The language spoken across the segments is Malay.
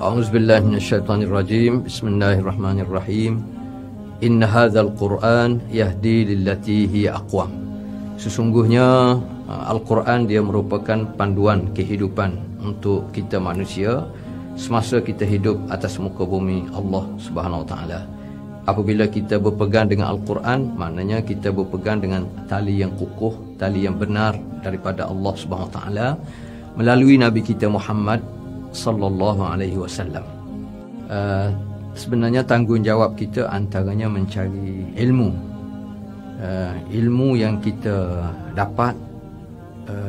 A'udzubillahi minasyaitonirrajim. Bismillahirrahmanirrahim. Inna hadzal Qur'an yahdi lillati hiya aqwam. Sesungguhnya Al-Quran dia merupakan panduan kehidupan untuk kita manusia semasa kita hidup atas muka bumi Allah Subhanahu Wa Taala. Apabila kita berpegang dengan Al-Quran, maknanya kita berpegang dengan tali yang kukuh, tali yang benar daripada Allah Subhanahu Wa Taala melalui Nabi kita Muhammad sallallahu alaihi wasallam. Sebenarnya tanggungjawab kita antaranya mencari ilmu. Ilmu yang kita dapat,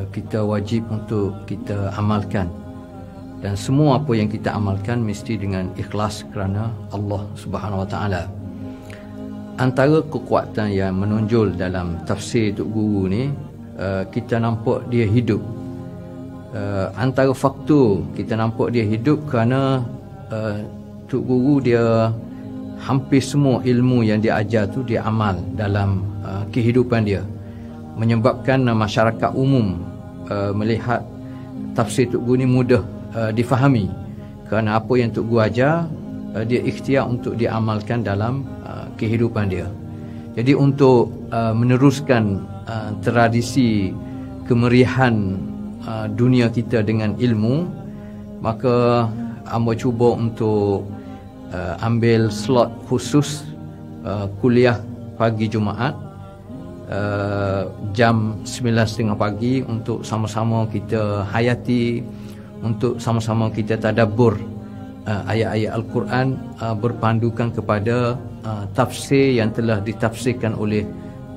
kita wajib untuk kita amalkan. Dan semua apa yang kita amalkan mesti dengan ikhlas kerana Allah Subhanahu Wa Taala. Antara kekuatan yang menonjol dalam tafsir Tok Guru ni, kita nampak dia hidup. Antara faktor kita nampak dia hidup kerana Tok Guru dia hampir semua ilmu yang dia ajar tu dia amal dalam kehidupan dia, menyebabkan masyarakat umum melihat tafsir Tok Guru ni mudah difahami kerana apa yang Tok Guru ajar dia ikhtiar untuk diamalkan dalam kehidupan dia. Jadi untuk meneruskan tradisi kemeriahan dunia kita dengan ilmu, maka hamba cuba untuk ambil slot khusus kuliah pagi Jumaat jam 9.30 pagi untuk sama-sama kita hayati, untuk sama-sama kita tadabbur ayat-ayat Al-Quran berpandukan kepada tafsir yang telah ditafsirkan oleh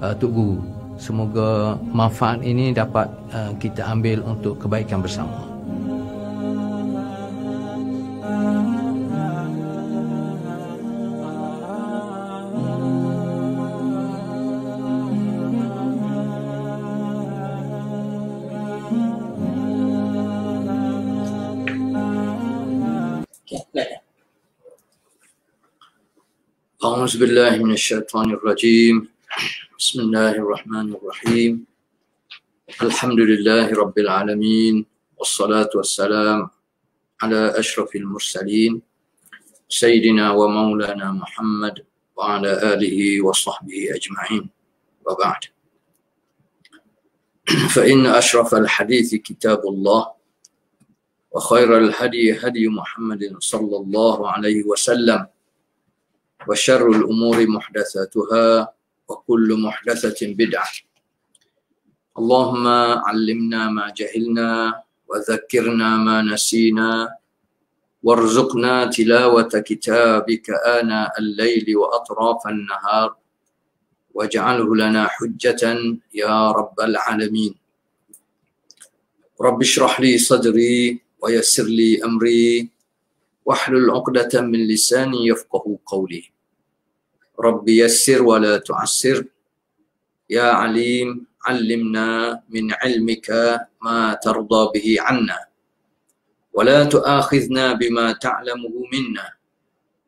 Tok Guru. Semoga manfaat ini dapat kita ambil untuk kebaikan bersama. A'udzubillahi minasyaitonirrajim. Bismillahirrahmanirrahim. Alhamdulillahi rabbil alamin. Wassalatu wassalam ala asyrafil mursalin Sayyidina wa maulana Muhammad wa ala alihi wa sahbihi ajma'in. Wa ba'd. Fa inna ashrafal hadithi kitabullah wa khairal hadi hadi Muhammadin sallallahu alaihi wasallam wa syarrul umuri muhdatsatuha وكل محدثة بدعة. اللهم علمنا ما جهلنا وذكرنا ما نسينا وارزقنا تلاوة كتابك آناء الليل وأطراف النهار واجعله لنا حجة يا رب العالمين. رب اشرح لي صدري ويسر لي أمري واحلل عقدة من لساني يفقه قولي. Rabbi yassir wa la tu'assir. Ya alim, allimna min ilmika ma tarda bihi anna. Wa la tu'akhidhna bima ta'lamuhu minna.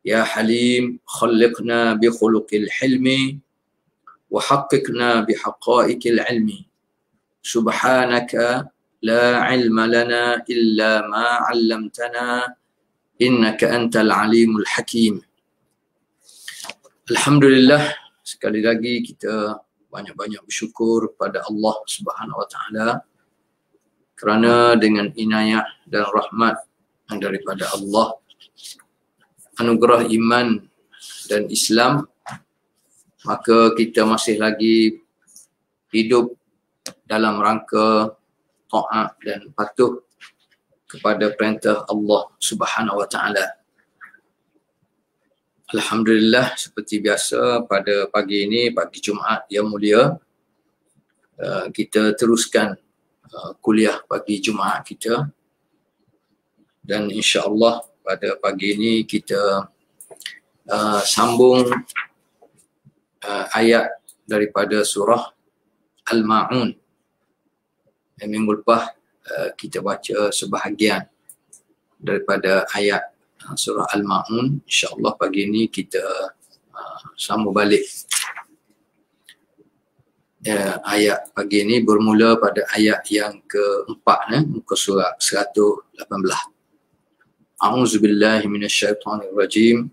Ya halim, khalliqna bi khuluqil hilmi. Wa haqqiqna bi haqa'iqil ilmi. Subhanaka la ilma lana illa ma 'allamtana. Innaka antal alimul hakim. Alhamdulillah, sekali lagi kita banyak-banyak bersyukur kepada Allah Subhanahu Wa Taala kerana dengan inayah dan rahmat yang daripada Allah, anugerah iman dan Islam, maka kita masih lagi hidup dalam rangka taat dan patuh kepada perintah Allah Subhanahu Wa Taala. Alhamdulillah, seperti biasa pada pagi ini, pagi Jumaat yang mulia, kita teruskan kuliah pagi Jumaat kita. Dan insya-Allah pada pagi ini kita sambung ayat daripada surah Al-Ma'un. Minggu lepas kita baca sebahagian daripada ayat surah Al-Ma'un. InsyaAllah pagi ini kita sambung balik. Ayat pagi ini bermula pada ayat yang keempat, muka surat 118. A'udzubillahi minasyaitonirrajim.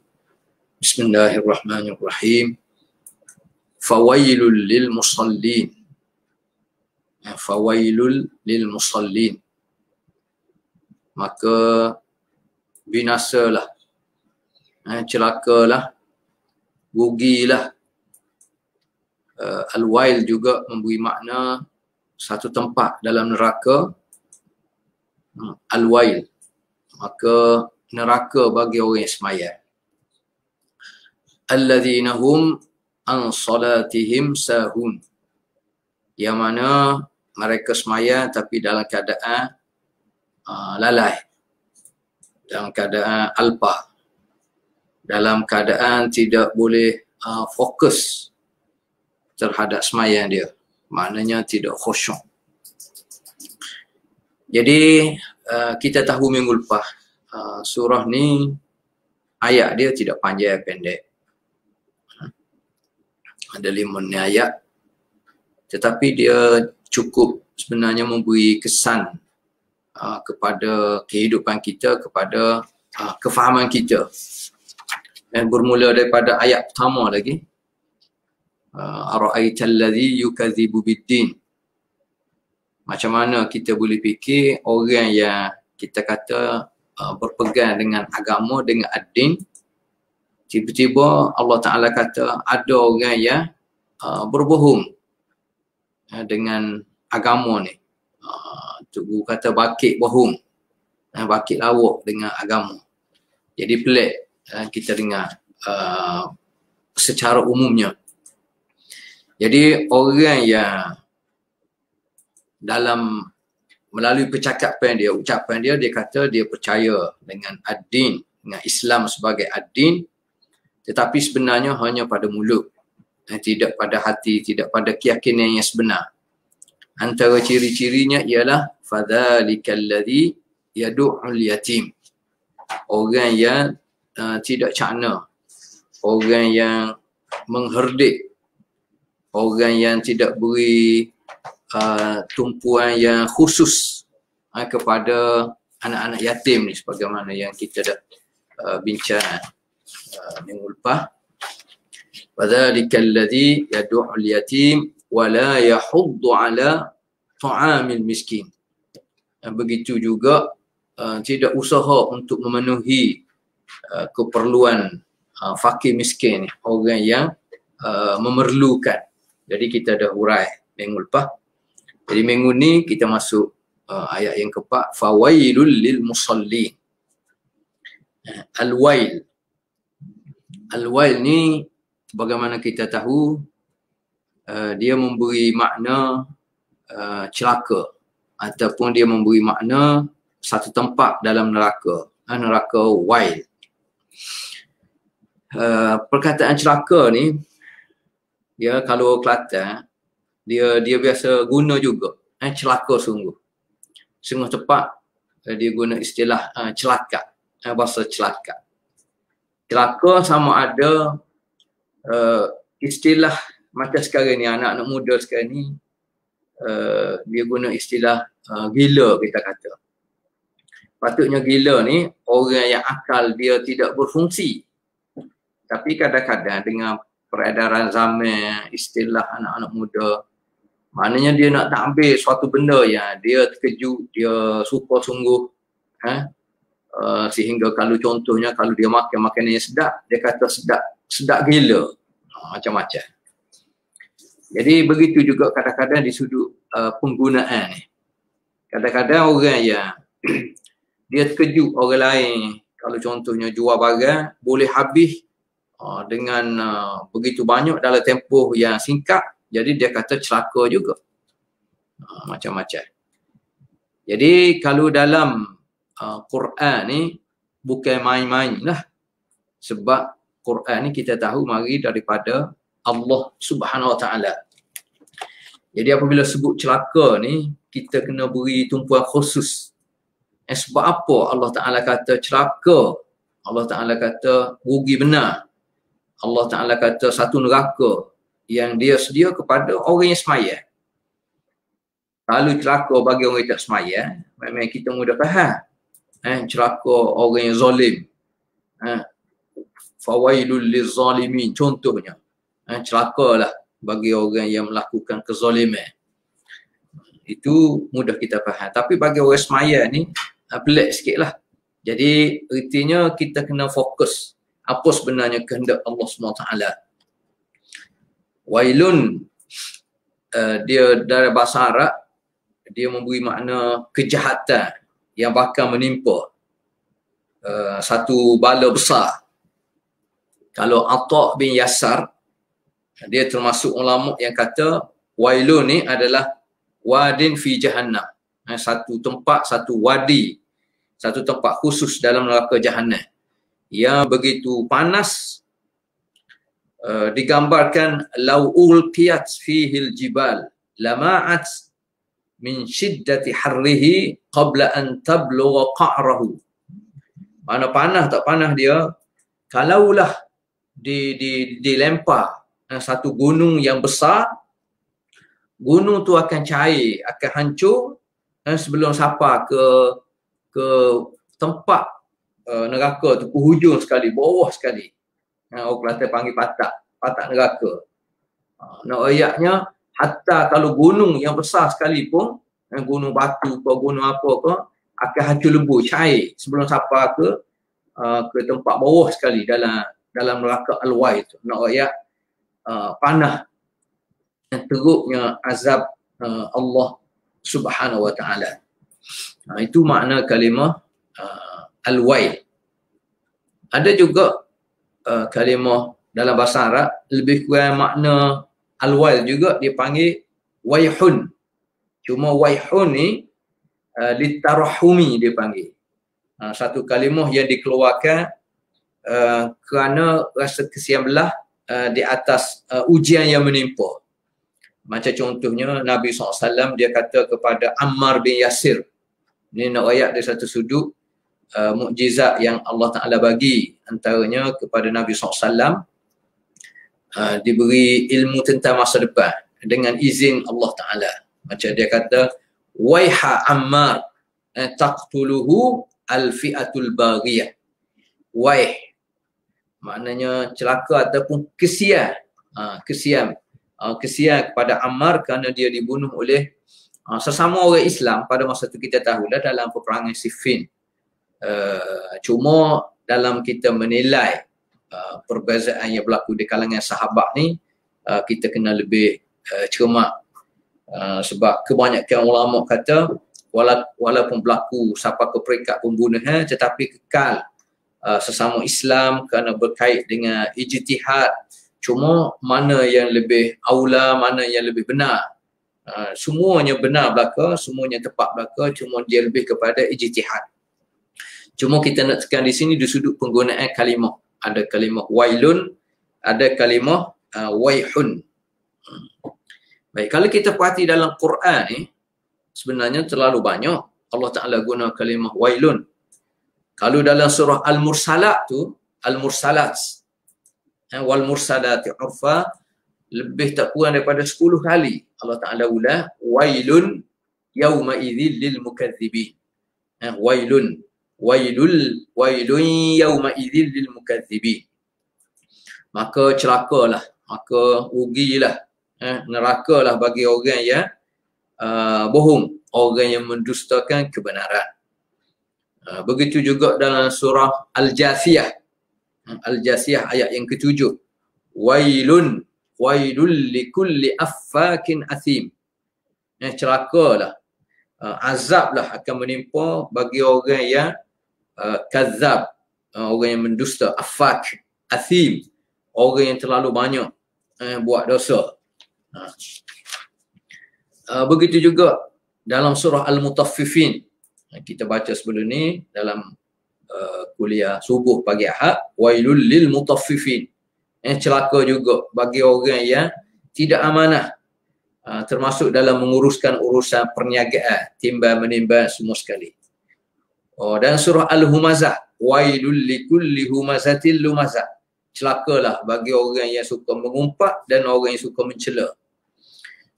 Bismillahirrahmanirrahim. Fawailul lil musallin. Fawailul lil musallin. Maka binasalah, celakalah, rugilah. Al-wail juga memberi makna satu tempat dalam neraka. Al-wail, maka neraka bagi orang yang sembahyang. Alladzina hum an salatihim sahun, yang mana mereka sembahyang tapi dalam keadaan lalai, dalam keadaan alpa, dalam keadaan tidak boleh fokus terhadap sembahyang dia, maknanya tidak khusyuk. Jadi kita tahu minggu lepas surah ni ayat dia tidak panjang, pendek. Ada 5 ayat, tetapi dia cukup sebenarnya memberi kesan kepada kehidupan kita, kepada kefahaman kita. Dan bermula daripada ayat pertama lagi, ara'aital ladzi yukadzibu biddin. Macam mana kita boleh fikir orang yang kita kata berpegang dengan agama, dengan ad-din, tiba-tiba Allah Ta'ala kata ada orang yang berbohong dengan agama ni. Guru kata bakit bohong, bakit lawak dengan agama. Jadi pelik kita dengar secara umumnya. Jadi orang yang dalam melalui percakapan dia, ucapan dia, dia kata dia percaya dengan ad-din, dengan Islam sebagai ad-din, tetapi sebenarnya hanya pada mulut, tidak pada hati, tidak pada keyakinan yang sebenar. Antara ciri-cirinya ialah fadzalikal ladzi yad'ul yatim, orang yang tidak cakna, orang yang mengherdik, orang yang tidak beri tumpuan yang khusus kepada anak-anak yatim ni, sebagaimana yang kita dah bincang minggu lepas. Fadzalikal ladzi yad'ul yatim wa la yahuddu ala ta'amil miskin. Begitu juga tidak usaha untuk memenuhi keperluan fakir miskin, orang yang memerlukan. Jadi kita dah hurai minggu lepas. Jadi minggu ni kita masuk ayat yang keempat, fawailul lil musallin. Al-wail. Al-wail ni bagaimana kita tahu dia memberi makna celaka, ataupun dia memberi makna satu tempat dalam neraka, neraka wail. Perkataan celaka ni dia kalau Kelantan dia biasa guna juga, celaka sungguh. Sungguh tepat dia guna istilah celaka, bahasa celaka. Celaka sama ada istilah macam sekarang ni, anak-anak muda sekarang ni dia guna istilah gila, kita kata. Patutnya gila ni orang yang akal dia tidak berfungsi. Tapi kadang-kadang dengan peredaran zaman, istilah anak-anak muda, maknanya dia nak ambil suatu benda yang dia terkejut, dia suka sungguh, sehingga kalau contohnya kalau dia makan makanan yang sedap, dia kata sedap gila, macam-macam. Jadi begitu juga kadang-kadang di sudut penggunaan ni. Kadang-kadang orang yang dia terkejut orang lain, kalau contohnya jual barang boleh habis dengan begitu banyak dalam tempoh yang singkat, jadi dia kata celaka juga. Macam-macam. Jadi kalau dalam Quran ni bukan main-main lah. Sebab Quran ni kita tahu mari daripada Allah Subhanahu Wa Ta'ala. Jadi apabila sebut celaka ni, kita kena beri tumpuan khusus. Sebab apa Allah Ta'ala kata celaka? Allah Ta'ala kata rugi benar. Allah Ta'ala kata satu neraka yang dia sedia kepada orang yang sembahyang. Kalau celaka bagi orang yang tak sembahyang, memang kita mudah faham. celaka orang yang zalim. Fawailul lizzalimin contohnya. Celakalah bagi orang yang melakukan kezaliman. Itu mudah kita faham. Tapi bagi orang semaya ni pelik sikit lah. Jadi ertinya kita kena fokus apa sebenarnya kehendak Allah SWT. Wailun dia dari bahasa Arab, dia memberi makna kejahatan yang bakal menimpa, satu bala besar. Kalau Atha' bin Yasar, dia termasuk ulama yang kata wailun ni adalah wadin fi jahannam, satu tempat, satu wadi, satu tempat khusus dalam neraka jahannam yang begitu panas. Digambarkan lau ulqiyat fihil jibal lama'at min shiddati harrihi qabla an tablugha qa'rahu. Mana panah tak panah dia, kalaulah dilempar satu gunung yang besar, gunung tu akan cair, akan hancur sebelum sampai ke tempat neraka tu, ke hujung sekali, bawah sekali. Orang Kelantan panggil patak neraka. Nak ayatnya, hatta kalau gunung yang besar sekalipun, gunung batu ke gunung apa ke, akan hancur lebur, cair sebelum sampai ke tempat bawah sekali dalam neraka al-wai tu. Nak ayat panah yang teruknya azab Allah Subhanahu wa taala. Itu makna kalimah al-wai. Ada juga kalimah dalam bahasa Arab lebih kurang makna al-wai juga, dipanggil waihun. Cuma waihun ni litarahumi dia panggil. Satu kalimah yang dikeluarkan kerana rasa kesian belah di atas ujian yang menimpa. Macam contohnya Nabi SAW dia kata kepada Ammar bin Yasir. Ini nak ayat dari satu sudut mukjizat yang Allah Ta'ala bagi, antaranya kepada Nabi SAW diberi ilmu tentang masa depan dengan izin Allah Ta'ala. Macam dia kata, waiha Ammar taqtuluhu al-fi'atul baghiyah. Waih maknanya celaka ataupun kesian. Kesian kepada Ammar kerana dia dibunuh oleh sesama orang Islam pada masa itu. Kita tahu dah dalam peperangan Siffin. Cuma dalam kita menilai perbezaan yang berlaku di kalangan sahabat ni, kita kena lebih cermat, sebab kebanyakan ulama kata walaupun berlaku sampai ke peringkat pembunuhan, tetapi kekal sesama Islam kerana berkait dengan ijtihad. Cuma mana yang lebih aula, mana yang lebih benar, semuanya benar belaka, semuanya tepat belaka, cuma dia lebih kepada ijtihad. Cuma kita nak tekan di sini di sudut penggunaan kalimah. Ada kalimah wailun, ada kalimah waihun. Baik, kalau kita perhati dalam Quran ni, sebenarnya terlalu banyak Allah Ta'ala guna kalimah wailun. Kalau dalam surah Al-Mursalat tu, Al-Mursalat, wal mursalati urfa, lebih tak kurang daripada 10 kali Allah Ta'ala ulang wailun yauma idzil lil mukadzibin. Wailun yauma idzil lil mukadzibin. Maka celakalah, maka rugilah, nerakalah bagi orang yang bohong, orang yang mendustakan kebenaran. Begitu juga dalam surah Al-Jathiyah. Al-Jathiyah ayat yang ke-7. Wailun likulli affakin athim. Celakalah, azablah akan menimpa bagi orang yang kazab, orang yang mendusta, affak, athim, orang yang terlalu banyak buat dosa. Begitu juga dalam surah Al-Mutaffifin, kita baca sebelum ni dalam kuliah subuh pagi Ahad, wailul lil mutaffifin. Celaka juga bagi orang yang tidak amanah, termasuk dalam menguruskan urusan perniagaan, timbal menimbal semua sekali. Dan surah Al-Humazah, wailul likulli humazatil lumazah. Celakalah bagi orang yang suka mengumpat dan orang yang suka mencela.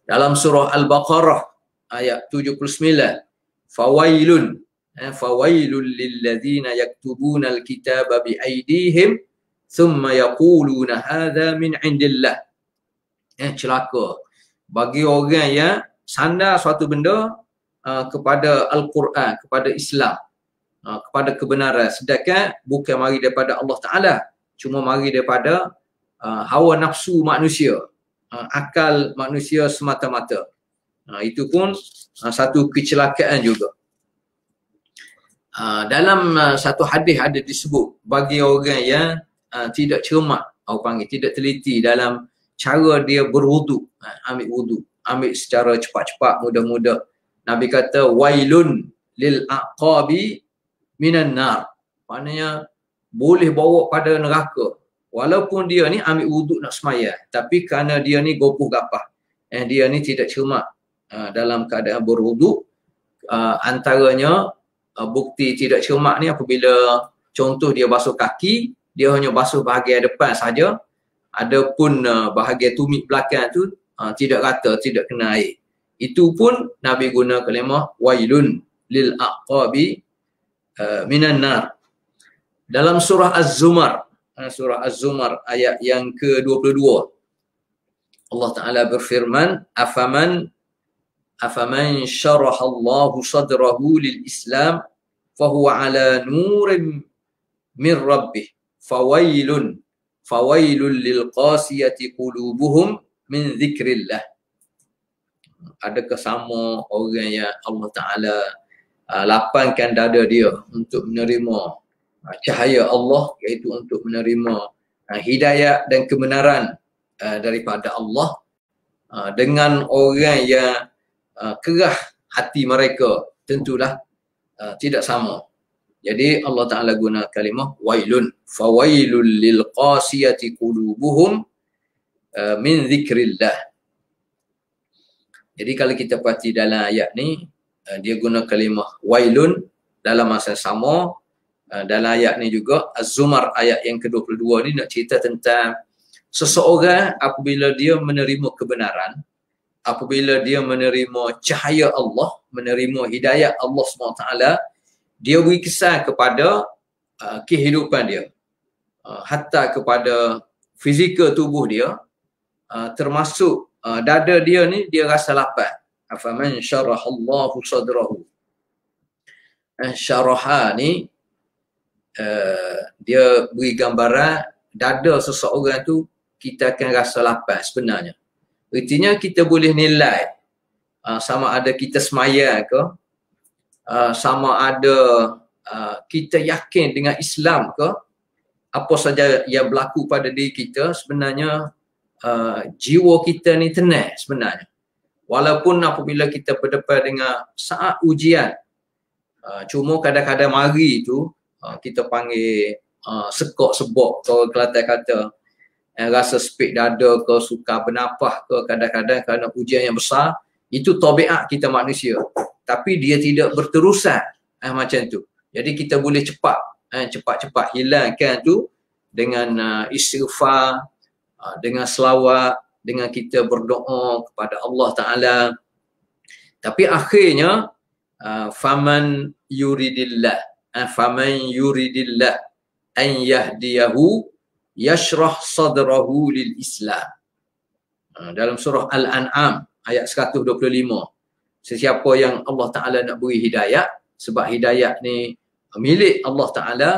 Dalam surah Al-Baqarah ayat 79, fawailun, fawailul lilladzina yaktubuna alkitaba biaydihim thumma yaquluna hadha min indillah. Celaka bagi orang yang sandar suatu benda kepada Al-Quran, kepada Islam, kepada kebenaran, sedangkan bukan mari daripada Allah Ta'ala, cuma mari daripada hawa nafsu manusia, akal manusia semata-mata. Itu pun satu kecelakaan juga. Dalam satu hadis ada disebut bagi orang yang tidak cermat, orang panggil tidak teliti dalam cara dia berwuduk, ambil wuduk, ambil secara cepat-cepat, mudah-mudah. Nabi kata wailun lil aqabi minan nar. Maknanya boleh bawa pada neraka. Walaupun dia ni ambil wuduk nak semaya, tapi kerana dia ni gopoh gapah, dia ni tidak cermat dalam keadaan berwuduk. Antaranya bukti tidak cermat ni apabila contoh dia basuh kaki, dia hanya basuh bahagian depan saja. Adapun bahagian tumit belakang tu tidak rata, tidak kena air. Itu pun Nabi guna kalimah wailun lil aqabi minan nar. Dalam surah Az-Zumar, surah Az-Zumar ayat yang ke-22, Allah Ta'ala berfirman, afaman syaraha Allahu sadrahu lil Islam fahuwa ala nurin min rabbih fawailun lil qasiyati qulubuhum min zikrillah. Adakah sama orang yang Allah Ta'ala lapangkan dada dia untuk menerima cahaya Allah, iaitu untuk menerima hidayah dan kebenaran daripada Allah, dengan orang yang kerah hati mereka? Tentulah tidak sama. Jadi Allah Ta'ala guna kalimah wailun, fawailul lil qasiyati qulubuhum min zikrillah. Jadi kalau kita perhati dalam ayat ni, dia guna kalimah wailun dalam masa sama. Dalam ayat ni juga Az-Zumar ayat yang ke-22 ni nak cerita tentang seseorang apabila dia menerima kebenaran, apabila dia menerima cahaya Allah, menerima hidayah Allah SWT, dia beri kesan kepada kehidupan dia, hatta kepada fizikal tubuh dia, termasuk dada dia ni dia rasa lapar. Afaman syarahallahu sadrahu. Syaraha ni dia beri gambaran dada seseorang tu kita akan rasa lapar sebenarnya. Artinya kita boleh nilai sama ada kita semaya ke, sama ada kita yakin dengan Islam ke, apa saja yang berlaku pada diri kita, sebenarnya jiwa kita ni tenang sebenarnya. Walaupun apabila kita berdepan dengan saat ujian, cuma kadang-kadang mari tu kita panggil sekok sebok, kalau Kelantan kata, rasa sepik dada ke, suka bernafas ke, kadang-kadang kerana ujian yang besar. Itu tabiat kita manusia, tapi dia tidak berterusan macam tu. Jadi kita boleh cepat-cepat hilangkan tu dengan istighfar, dengan selawat, dengan kita berdoa kepada Allah Ta'ala. Tapi akhirnya faman yuridillah an yahdiyahu yashrah sadrahu lil Islam. Dalam surah Al-An'am ayat 125, sesiapa yang Allah Ta'ala nak beri hidayah, sebab hidayah ni milik Allah Ta'ala.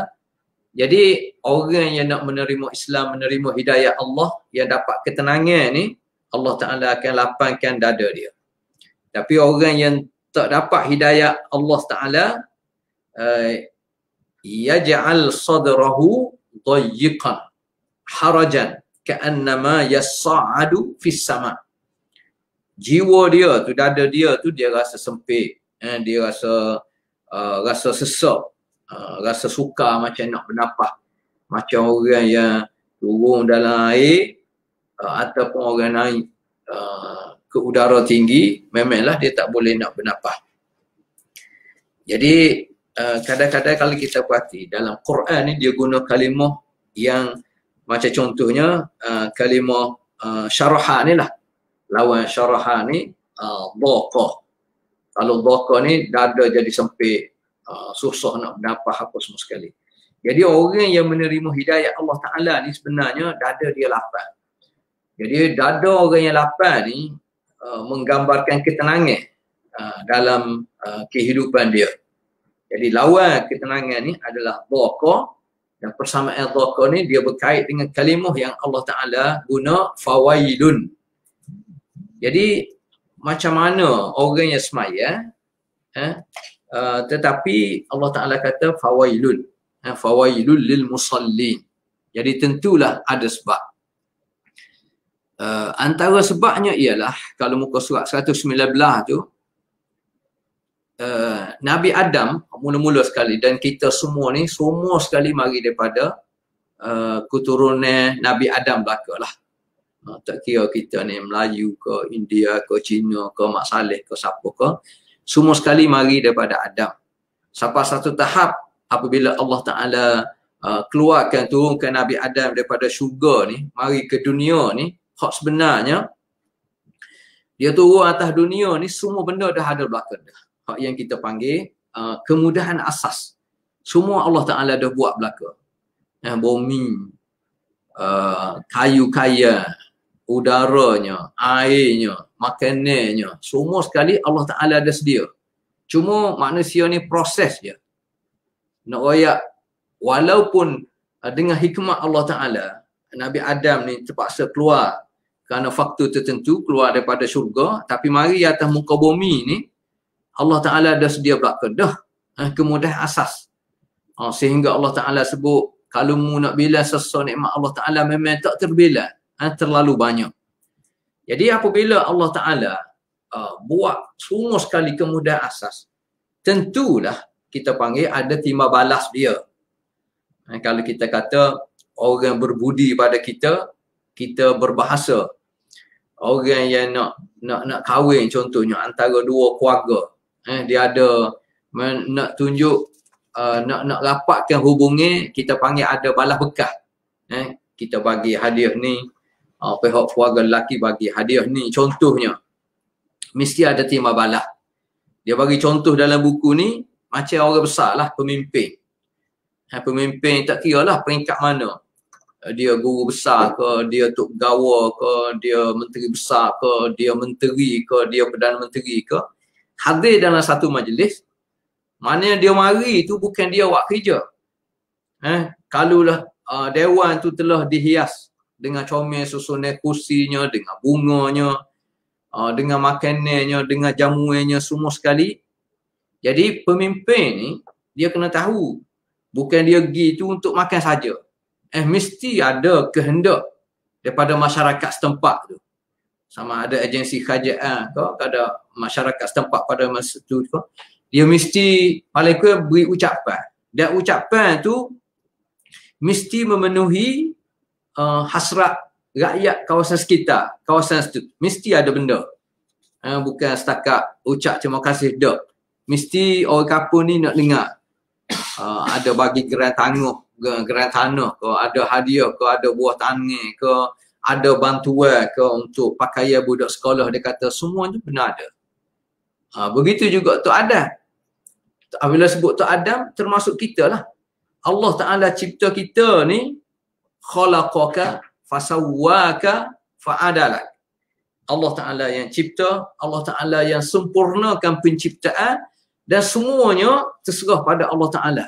Jadi orang yang nak menerima Islam, menerima hidayah Allah, yang dapat ketenangan ni, Allah Ta'ala akan lapangkan dada dia. Tapi orang yang tak dapat hidayah Allah Ta'ala, yaj'al sadrahu dayyiqan harajan ka'annama yas'adu fis sama'. Jiwa dia tu, dada dia tu, dia rasa sempit, dia rasa sesak, rasa suka macam nak bernafas, macam orang yang turun dalam air ataupun orang naik ke udara tinggi, memanglah dia tak boleh nak bernafas. Jadi kadang-kadang kalau kita perhati dalam Quran ni, dia guna kalimah yang macam contohnya kalimah syaraha ni lah. Lawan syaraha ni dhaqa. Kalau dhaqa ni dada jadi sempit, susah nak dapat apa semua sekali. Jadi orang yang menerima hidayah Allah Ta'ala ni sebenarnya dada dia lapang. Jadi dada orang yang lapang ni menggambarkan ketenangan dalam kehidupan dia. Jadi lawan ketenangan ni adalah dhaka, dan persamaan dhaka ni dia berkait dengan kalimah yang Allah Ta'ala guna fawailun. Jadi macam mana orang yang semaya tetapi Allah Ta'ala kata fawailun. Fawailul lil musallin. Jadi tentulah ada sebab. Antara sebabnya ialah kalau muka surat 119 tu, Nabi Adam mula-mula sekali, dan kita semua ni semua sekali mari daripada keturunan Nabi Adam belaka lah. Tak kira kita ni Melayu ke, India ke, Cina ke, Mak Saleh ke, siapa ke, semua sekali mari daripada Adam. Sampai satu tahap apabila Allah Ta'ala keluarkan, turunkan Nabi Adam daripada syurga ni, mari ke dunia ni, hak sebenarnya dia turun atas dunia ni, semua benda dah ada belakang dah. Hak yang kita panggil kemudahan asas. Semua Allah Ta'ala dah buat belakang. Bumi, kayu kaya, udaranya, airnya, makanannya, semua sekali Allah Ta'ala ada sedia. Cuma manusia ni proses je. Nak royak, walaupun dengan hikmat Allah Ta'ala, Nabi Adam ni terpaksa keluar kerana faktor tertentu, keluar daripada syurga, tapi mari atas muka bumi ni, Allah Ta'ala dah sedia belakang dah kemudahan asas. Sehingga Allah Ta'ala sebut, kalau mu nak bilang sesuatu nikmat Allah Ta'ala memang tak terbilang, terlalu banyak. Jadi apabila Allah Ta'ala buat semua sekali kemudahan asas, tentulah kita panggil ada timba balas dia. Kalau kita kata orang berbudi pada kita, kita berbahasa. Orang yang nak kahwin contohnya antara dua keluarga, dia ada nak tunjuk nak rapatkan hubungan, kita panggil ada balas bekas. Kita bagi hadiah ni, pihak keluarga lelaki bagi hadiah ni contohnya. Mesti ada timba balas. Dia bagi contoh dalam buku ni macam orang besar lah, pemimpin. Pemimpin tak kira lah peringkat mana. Dia guru besar ke, dia tok gawa ke, dia menteri besar ke, dia menteri ke, dia Perdana Menteri ke. Hadir dalam satu majlis, mana dia mari tu bukan dia buat kerja. Kalulah dewan tu telah dihias dengan comel susunan kursinya, dengan bunganya, dengan makanannya, dengan jamuannya, semua sekali. Jadi pemimpin ni, dia kena tahu, bukan dia pergi tu untuk makan saja. Mesti ada kehendak daripada masyarakat setempat tu. Sama ada agensi kerajaan ke, ada masyarakat setempat pada masa tu ke, dia mesti paling kurang beri ucapan. Dan ucapan tu mesti memenuhi hasrat rakyat kawasan sekitar, kawasan situ. Mesti ada benda. Bukan setakat ucap terima kasih dak. Mesti orang kampung ni nak dengar. Ada bagi geran tanah ke, ada hadiah ke, ada buah tangan ke, ada bantuan ke untuk pakaian budak sekolah, dia kata semua tu benar ada. Begitu juga Tok Adam. Bila sebut Tok Adam, termasuk kita lah. Allah Ta'ala cipta kita ni, khalaqaka fasawwaka fa'adalak. Allah Ta'ala yang cipta, Allah Ta'ala yang sempurnakan penciptaan, dan semuanya terserah pada Allah Ta'ala.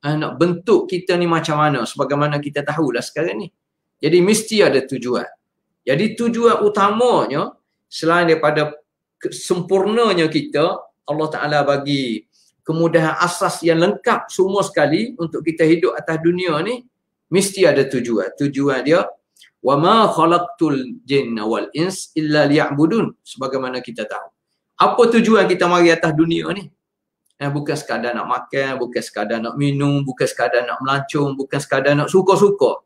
Nak bentuk kita ni macam mana, sebagaimana kita tahulah sekarang ni. Jadi mesti ada tujuan. Jadi tujuan utamanya, selain daripada sempurnanya kita, Allah Ta'ala bagi kemudahan asas yang lengkap semua sekali untuk kita hidup atas dunia ni, mesti ada tujuan. Tujuan dia, وَمَا خَلَقْتُ الْجِنَّ وَالْإِنسِ إِلَّا لِيَعْبُدُونَ. Sebagaimana kita tahu. Apa tujuan kita mari atas dunia ni? Bukan sekadar nak makan, bukan sekadar nak minum, bukan sekadar nak melancong, bukan sekadar nak suka-suka.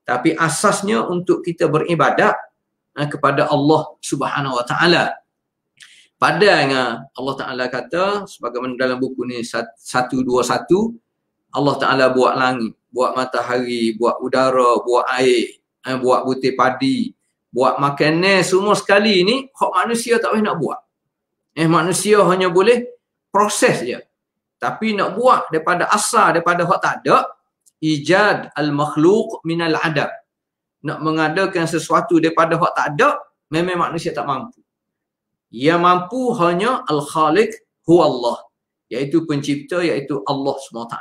Tapi asasnya untuk kita beribadat kepada Allah Subhanahu Wa Ta'ala. Padahal Allah Ta'ala kata, sebagaimana dalam buku ni 121, Allah Ta'ala buat langit, buat matahari, buat udara, buat air, buat butir padi, buat makanan, semua sekali ni hak manusia tak boleh nak buat. Manusia hanya boleh proses je. Tapi nak buat daripada asal, daripada hak tak ada, ijad al-makhluq minal adam. Nak mengadakan sesuatu daripada hak tak ada, memang manusia tak mampu. Yang mampu hanya al-khaliq huwa Allah, iaitu pencipta, iaitu Allah SWT.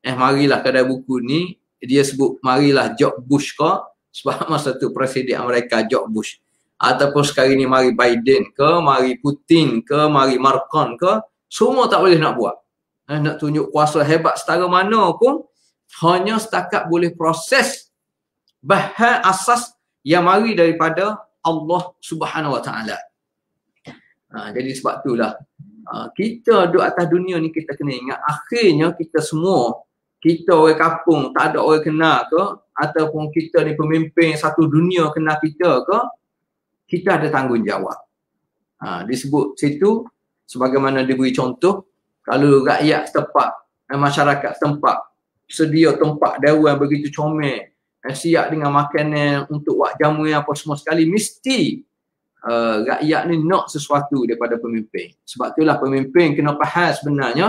Marilah kedai buku ni, dia sebut marilah George Bush ke, sebab masa tu Presiden Amerika George Bush. Ataupun sekarang ni mari Biden ke, mari Putin ke, mari Macron ke, semua tak boleh nak buat. Nak tunjuk kuasa hebat setara mana pun, hanya setakat boleh proses bahan asas yang mari daripada Allah Subhanahu Wa Taala. Jadi sebab itulah kita duduk atas dunia ni, kita kena ingat akhirnya kita semua, kita orang kampung tak ada orang kenal ke, ataupun kita ni pemimpin satu dunia kenal kita ke, kita ada tanggungjawab. Disebut situ sebagaimana diberi contoh, kalau rakyat setempat, masyarakat setempat sedia tempat dewan begitu comel, siap dengan makanan untuk buat jamu apa semua sekali, mesti rakyat ni nak sesuatu daripada pemimpin. Sebab itulah pemimpin kena faham sebenarnya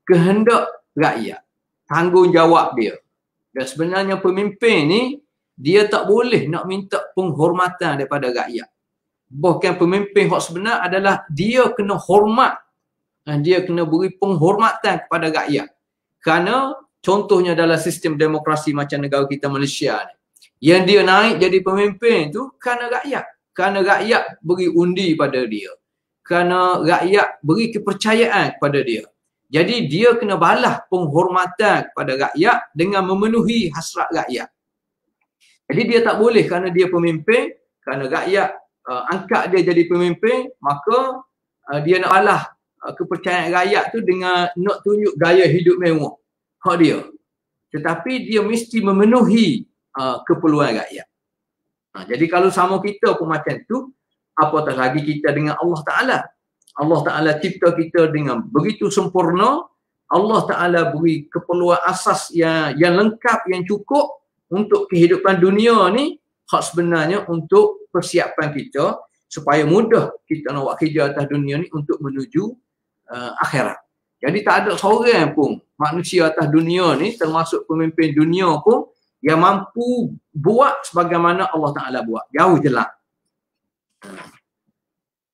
kehendak rakyat, tanggungjawab dia. Dan sebenarnya pemimpin ni dia tak boleh nak minta penghormatan daripada rakyat. Bahkan pemimpin hak sebenar adalah dia kena hormat, dia kena beri penghormatan kepada rakyat. Kerana contohnya dalam sistem demokrasi macam negara kita Malaysia ni, yang dia naik jadi pemimpin tu kerana rakyat. Kerana rakyat beri undi pada dia. Kerana rakyat beri kepercayaan kepada dia. Jadi dia kena balas penghormatan kepada rakyat dengan memenuhi hasrat rakyat. Jadi dia tak boleh kerana dia pemimpin, kerana rakyat angkat dia jadi pemimpin, maka dia nak balas kepercayaan rakyat tu dengan nak tunjuk gaya hidup mewah hak dia. Tetapi dia mesti memenuhi keperluan rakyat. Jadi kalau sama kita pun macam tu, apatah lagi kita dengan Allah Ta'ala. Allah Ta'ala cipta kita dengan begitu sempurna. Allah Ta'ala beri keperluan asas yang lengkap, yang cukup untuk kehidupan dunia ni, hak sebenarnya untuk persiapan kita supaya mudah kita nak buat kerja atas dunia ni untuk menuju akhirat. Jadi tak ada seorang pun manusia atas dunia ni, termasuk pemimpin dunia pun, yang mampu buat sebagaimana Allah Ta'ala buat. Jauh jelas.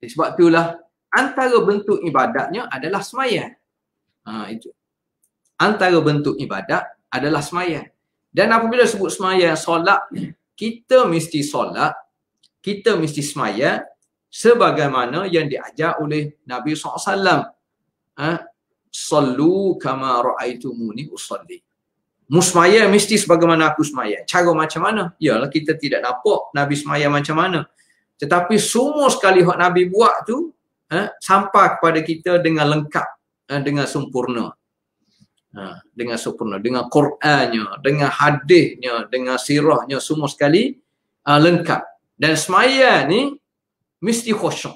Sebab itulah antara bentuk ibadatnya adalah sembahyang. Itu. Antara bentuk ibadat adalah sembahyang. Dan apabila sebut sembahyang, solat, kita mesti solat, kita mesti sembahyang sebagaimana yang diajar oleh Nabi SAW. Sallu kama ra'aitumuni usalli. Musmayang mesti sebagaimana aku semayang. Cara macam mana? Yalah, kita tidak nampak Nabi semayang macam mana. Tetapi semua sekali hak Nabi buat tu sampai kepada kita dengan lengkap, dengan sempurna. Dengan sempurna, dengan Qurannya, dengan hadisnya, dengan sirahnya, semua sekali lengkap. Dan semayang ni mesti khusyuk.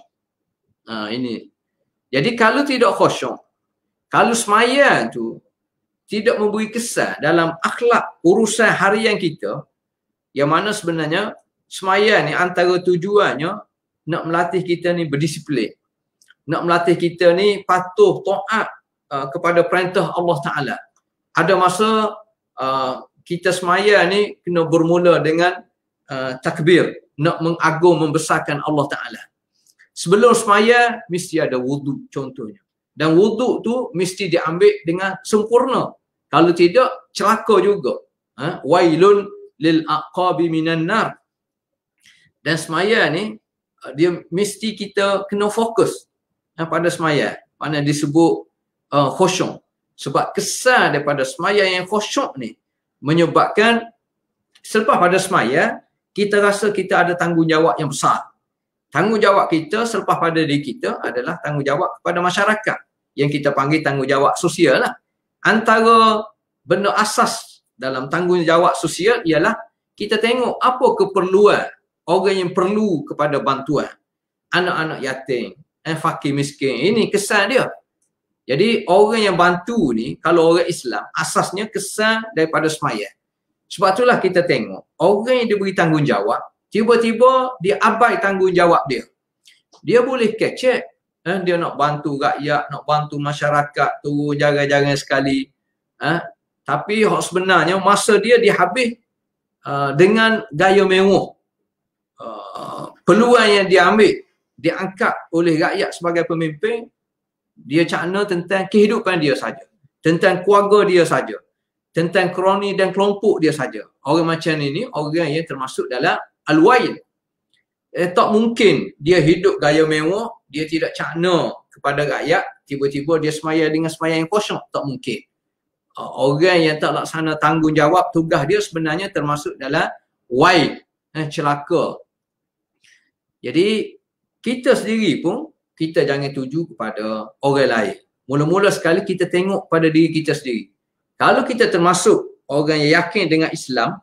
Ini. Jadi kalau tidak khusyuk, kalau semayang tu tidak memberi kesan dalam akhlak urusan harian kita, yang mana sebenarnya semayang ni antara tujuannya nak melatih kita ni berdisiplin, nak melatih kita ni patuh taat kepada perintah Allah Ta'ala. Ada masa kita semayang ni kena bermula dengan takbir, nak mengagung membesarkan Allah Ta'ala. Sebelum semayang mesti ada wuduk contohnya. Dan wuduk tu mesti diambil dengan sempurna. Kalau tidak, celaka juga. Wailun lil aqabi minan nar. Dan semayang ni, dia mesti kita kena fokus pada semayang. Mana disebut khusyuk. Sebab kesan daripada semayang yang khusyuk ni menyebabkan selepas pada semayang, kita rasa kita ada tanggungjawab yang besar. Tanggungjawab kita selepas pada diri kita adalah tanggungjawab kepada masyarakat, yang kita panggil tanggungjawab sosial lah. Antara benda asas dalam tanggungjawab sosial ialah kita tengok apa keperluan orang yang perlu kepada bantuan. Anak-anak yatim, fakir miskin, ini kesan dia. Jadi orang yang bantu ni, kalau orang Islam, asasnya kesan daripada semayang. Sebab itulah kita tengok orang yang diberi tanggungjawab, tiba-tiba dia abai tanggungjawab dia. Dia boleh kecek Dia nak bantu rakyat, nak bantu masyarakat, turun jarang-jarang sekali. Tapi sebenarnya masa dia habis dengan gaya mewah. Peluang yang dia ambil, diangkat oleh rakyat sebagai pemimpin, dia cakna tentang kehidupan dia saja, tentang keluarga dia saja, tentang kroni dan kelompok dia saja. Orang macam ini orang yang termasuk dalam al-wail. Tak mungkin dia hidup gaya mewah, dia tidak cakna kepada rakyat, tiba-tiba dia semaya dengan semaya yang kosong. Tak mungkin. Orang yang tak laksana tanggungjawab tugas dia sebenarnya termasuk dalam wail, celaka. Jadi kita sendiri pun kita jangan tuju kepada orang lain. Mula-mula sekali kita tengok pada diri kita sendiri. Kalau kita termasuk orang yang yakin dengan Islam,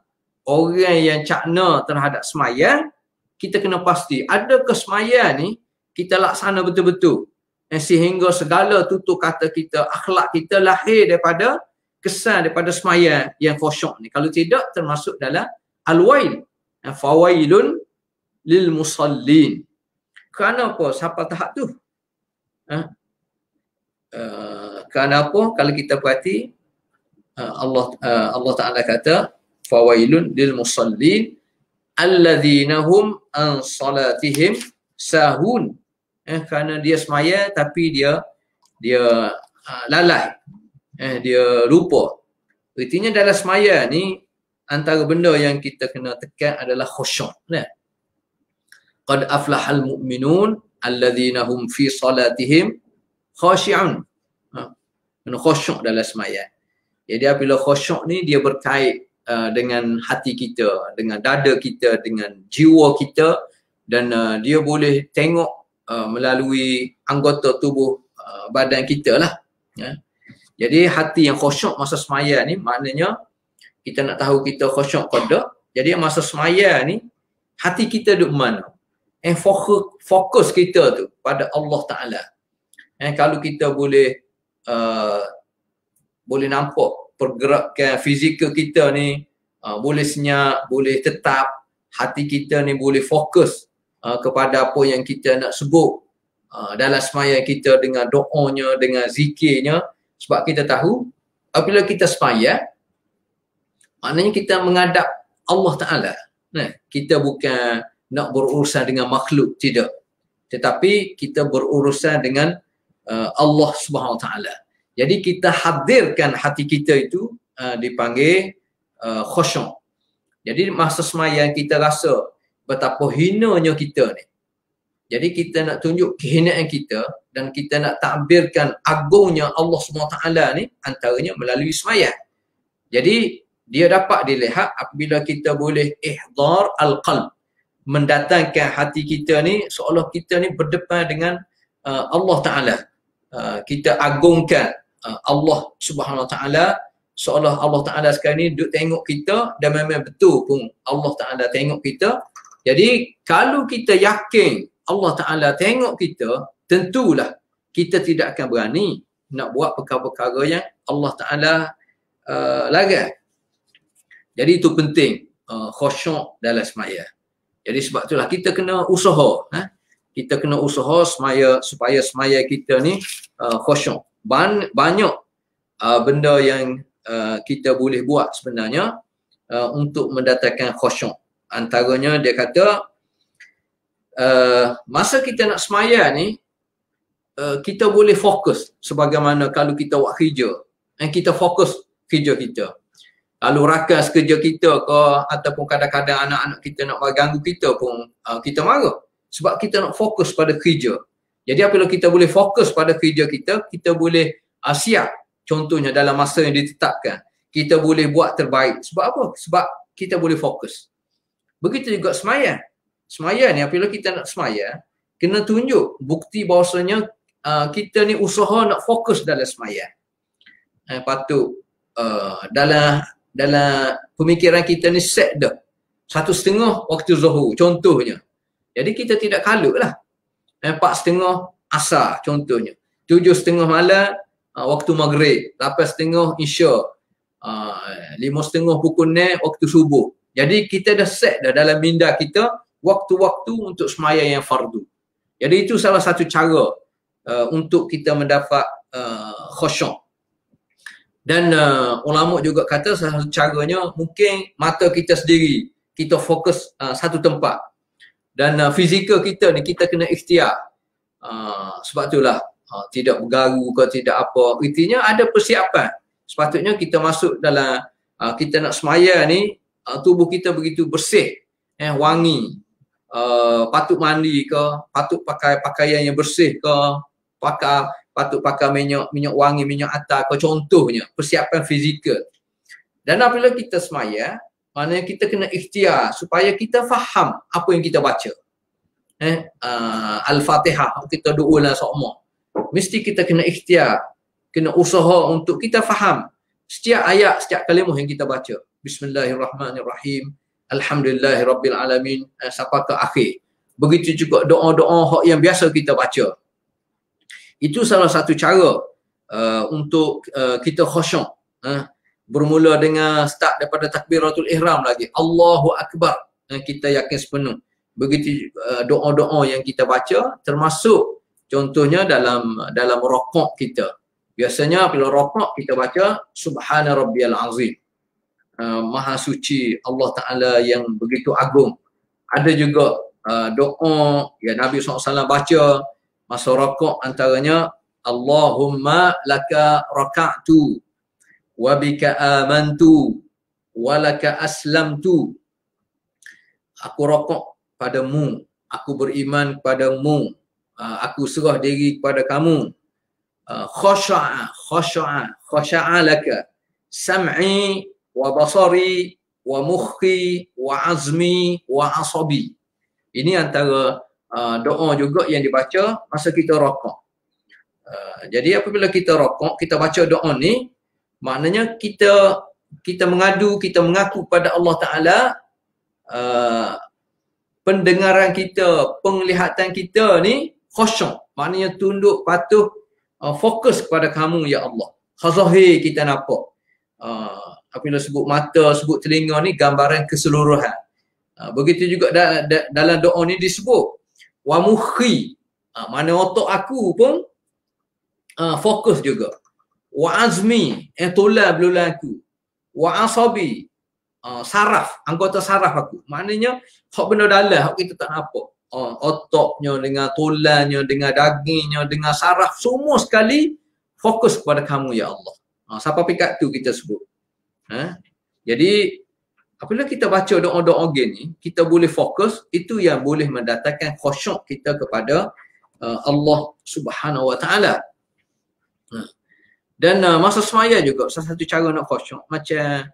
orang yang cakna terhadap sembahyang, kita kena pasti adakah sembahyang ni kita laksana betul-betul, sehingga segala tutur kata kita, akhlak kita lahir daripada kesan daripada sembahyang yang khusyuk ni. Kalau tidak, termasuk dalam al-wail, fawailun lil musallin. Kerana apa sampai tahap tu? Kerana apa? Kalau kita perhati, Allah Ta'ala kata fawailun lil musallin alladzina hum an salatihim sahun. Kerana dia semaya tapi dia lalai, dia lupa. Artinya dalam semaya ni antara benda yang kita kena tekan adalah khusyuk. Qad aflahal mu'minun alladzina hum fi salatihim khashi'un. Kena khusyuk dalam semaya. Jadi apabila khusyuk ni dia berkait dengan hati kita, dengan dada kita, dengan jiwa kita, dan dia boleh tengok melalui anggota tubuh badan kita lah. Jadi hati yang khusyuk masa semaya ni maknanya kita nak tahu kita khusyuk ke tak. Jadi masa semaya ni hati kita duduk mana? Fokus kita tu pada Allah Ta'ala. Kalau kita boleh nampak pergerakan fizikal kita ni, boleh senyap, boleh tetap, hati kita ni boleh fokus kepada apa yang kita nak sebut dalam sembahyang kita, dengan doanya, dengan zikirnya. Sebab kita tahu apabila kita sembahyang, maknanya kita menghadap Allah Ta'ala. Kita bukan nak berurusan dengan makhluk, tidak, tetapi kita berurusan dengan Allah Subhanahu Wa Ta'ala. Jadi kita hadirkan hati kita itu dipanggil khusyuk. Jadi masa sembahyang kita rasa betapa hinanya kita ni. Jadi kita nak tunjuk kehinaan kita dan kita nak takbirkan agungnya Allah SWT ni antaranya melalui sembahyang. Jadi dia dapat dilihat apabila kita boleh ihdar al-qalb, mendatangkan hati kita ni seolah kita ni berdepan dengan Allah Ta'ala. Kita agungkan Allah Subhanahu Wa Ta'ala seolah Allah Ta'ala sekarang ni duduk tengok kita, dan memang betul pun Allah Ta'ala tengok kita. Jadi kalau kita yakin Allah Ta'ala tengok kita, tentulah kita tidak akan berani nak buat perkara-perkara yang Allah Ta'ala larang. Jadi itu penting, khusyuk dalam sembahyang. Jadi sebab itulah kita kena usaha, kita kena usaha supaya sembahyang kita ni khusyuk. Banyak benda yang kita boleh buat sebenarnya untuk mendatangkan khusyuk. Antaranya dia kata masa kita nak sembahyang ni kita boleh fokus sebagaimana kalau kita buat kerja, kita fokus kerja kita. Kalau rakas kerja kita ke, ataupun kadang-kadang anak-anak kita nak ganggu kita pun kita marah sebab kita nak fokus pada kerja. Jadi apabila kita boleh fokus pada kerja kita, kita boleh siap contohnya dalam masa yang ditetapkan. Kita boleh buat terbaik. Sebab apa? Sebab kita boleh fokus. Begitu juga sembahyang. Sembahyang ni apabila kita nak sembahyang, kena tunjuk bukti bahawasanya kita ni usaha nak fokus dalam sembahyang. Patut dalam pemikiran kita ni set dah 1:30 waktu zuhur contohnya. Jadi kita tidak kalut lah. 4:30 asar contohnya. 7:30 malam waktu maghrib. 8:30 isya. 5:30 pukul 6 waktu subuh. Jadi kita dah set dah dalam minda kita waktu-waktu untuk sembahyang yang fardu. Jadi itu salah satu cara untuk kita mendapat khusyuk. Dan ulama juga kata salah satu caranya mungkin mata kita sendiri, kita fokus satu tempat. Dan fizikal kita ni kita kena ikhtiar. Sebab itulah tidak bergaru ke tidak apa. Intinya ada persiapan. Sepatutnya kita masuk dalam kita nak semaya ni, tubuh kita begitu bersih, wangi. Patut mandi ke, patut pakai pakaian yang bersih ke, patut pakai minyak wangi, minyak atar ke, contohnya persiapan fizikal. Dan apabila kita semaya, maknanya kita kena ikhtiar supaya kita faham apa yang kita baca. Al-Fatihah kita doa lah sama. Mesti kita kena ikhtiar, kena usaha untuk kita faham setiap ayat, setiap kalimah yang kita baca. Bismillahirrahmanirrahim, Alhamdulillahirabbil alamin, sampai ke akhir. Begitu juga doa-doa yang biasa kita baca. Itu salah satu cara untuk kita khusyuk. Bermula dengan start daripada takbiratul ihram lagi, Allahu Akbar, kita yakin sepenuh. Begitu doa-doa yang kita baca, termasuk contohnya dalam rokok kita. Biasanya bila rokok kita baca Subhana Rabbiyal Azim, Maha Suci Allah Ta'ala yang begitu agung. Ada juga doa yang Nabi SAW baca masa rokok, antaranya Allahumma laka raka'tu wa bika amantu wa laka aslamtu. Aku rokok padamu, aku beriman padamu, aku serah diri kepada kamu. Khasha'a laka sam'i wa basari wa mukhi wa azmi wa asabi. Ini antara doa juga yang dibaca masa kita rokok. Jadi apabila kita rokok, kita baca doa ni, maknanya kita mengadu, kita mengaku pada Allah Ta'ala, pendengaran kita, penglihatan kita ni khusyuk. Maknanya tunduk, patuh, fokus kepada kamu ya Allah. Khazahir kita nampak. Apabila sebut mata, sebut telinga ni gambaran keseluruhan. Begitu juga dalam doa ni disebut wa mukhi, mana otak aku pun fokus juga. Wa azmi, tulang belulang aku. Wa asabi, saraf, anggota saraf aku. Maknanya hak benda dalam, hak kita tak nampak. Otaknya dengan tulangnya, dengan dagingnya, dengan saraf, semua sekali fokus kepada kamu ya Allah. Sampai pikat tu kita sebut. Jadi apabila kita baca doa-doa gini, kita boleh fokus. Itu yang boleh mendatangkan khusyuk kita kepada Allah Subhanahu Wa Taala. Dan masa semaya juga salah satu cara nak khusyuk, macam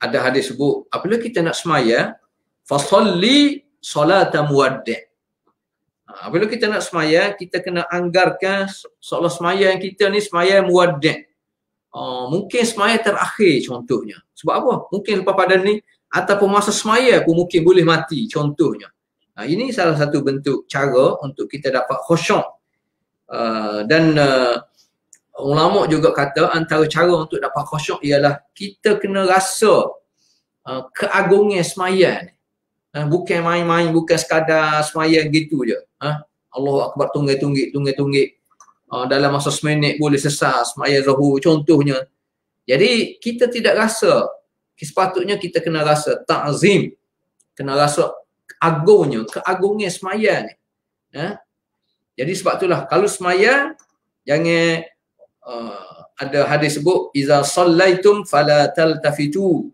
ada hadis sebut apabila kita nak semaya, fasalli salata muwaddi'. Apabila kita nak semaya, kita kena anggarkan solat semaya yang kita ni semaya muwaddi'. Mungkin semaya terakhir contohnya. Sebab apa? Mungkin lepas pada ni ataupun masa semaya pun mungkin boleh mati contohnya. Ini salah satu bentuk cara untuk kita dapat khusyuk. Dan ulama juga kata antara cara untuk dapat khusyuk ialah kita kena rasa keagungan semaya ni. Bukan main-main, bukan sekadar semaya gitu je. Allahu Akbar tunggik-tunggik. Dalam masa seminit boleh selesai semaya zuhur contohnya. Jadi kita tidak rasa, sepatutnya kita kena rasa ta'zim, kena rasa keagungan semaya ni. Jadi sebab itulah kalau semaya jangan ada hadis sebut iza sallaitum fala taltafitu.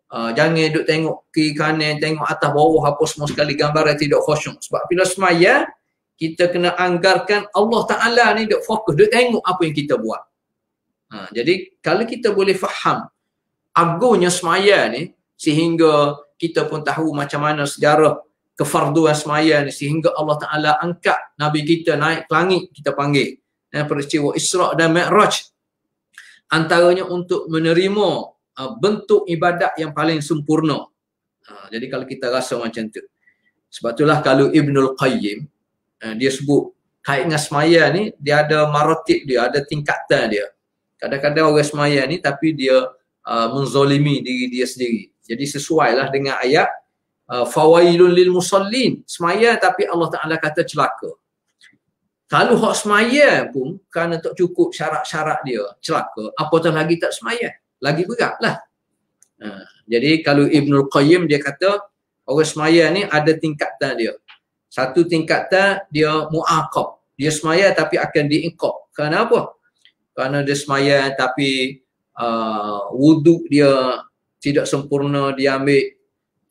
Jangan duk tengok kiri kanan, tengok atas bawah apa semua sekali, gambaran tidak khusyuk. Sebab bila semaya kita kena anggarkan Allah Ta'ala ni duk fokus, duk tengok apa yang kita buat. Jadi kalau kita boleh faham agungnya semaya ni, sehingga kita pun tahu macam mana sejarah kefarduan semaya ni, sehingga Allah Ta'ala angkat Nabi kita naik ke langit, kita panggil peristiwa Isra' dan Mi'raj, antaranya untuk menerima bentuk ibadat yang paling sempurna. Jadi kalau kita rasa macam tu, sebab itulah kalau Ibnul Qayyim dia sebut kait dengan semaya ni, dia ada maratib dia, ada tingkatan dia. Kadang-kadang orang semaya ni tapi dia menzalimi diri dia sendiri. Jadi sesuailah dengan ayat fawailun lil musallin, semaya tapi Allah Ta'ala kata celaka. Kalau hak semaya pun kerana tak cukup syarat-syarat dia celaka, apatah lagi tak semaya, lagi beratlah. Jadi kalau Ibnul Qayyim dia kata orang semaya ni ada tingkatan dia. Satu tingkatan dia mu'aqab, dia semaya tapi akan diiqab. Kerana apa? Kerana dia semaya tapi wuduk dia tidak sempurna, dia ambil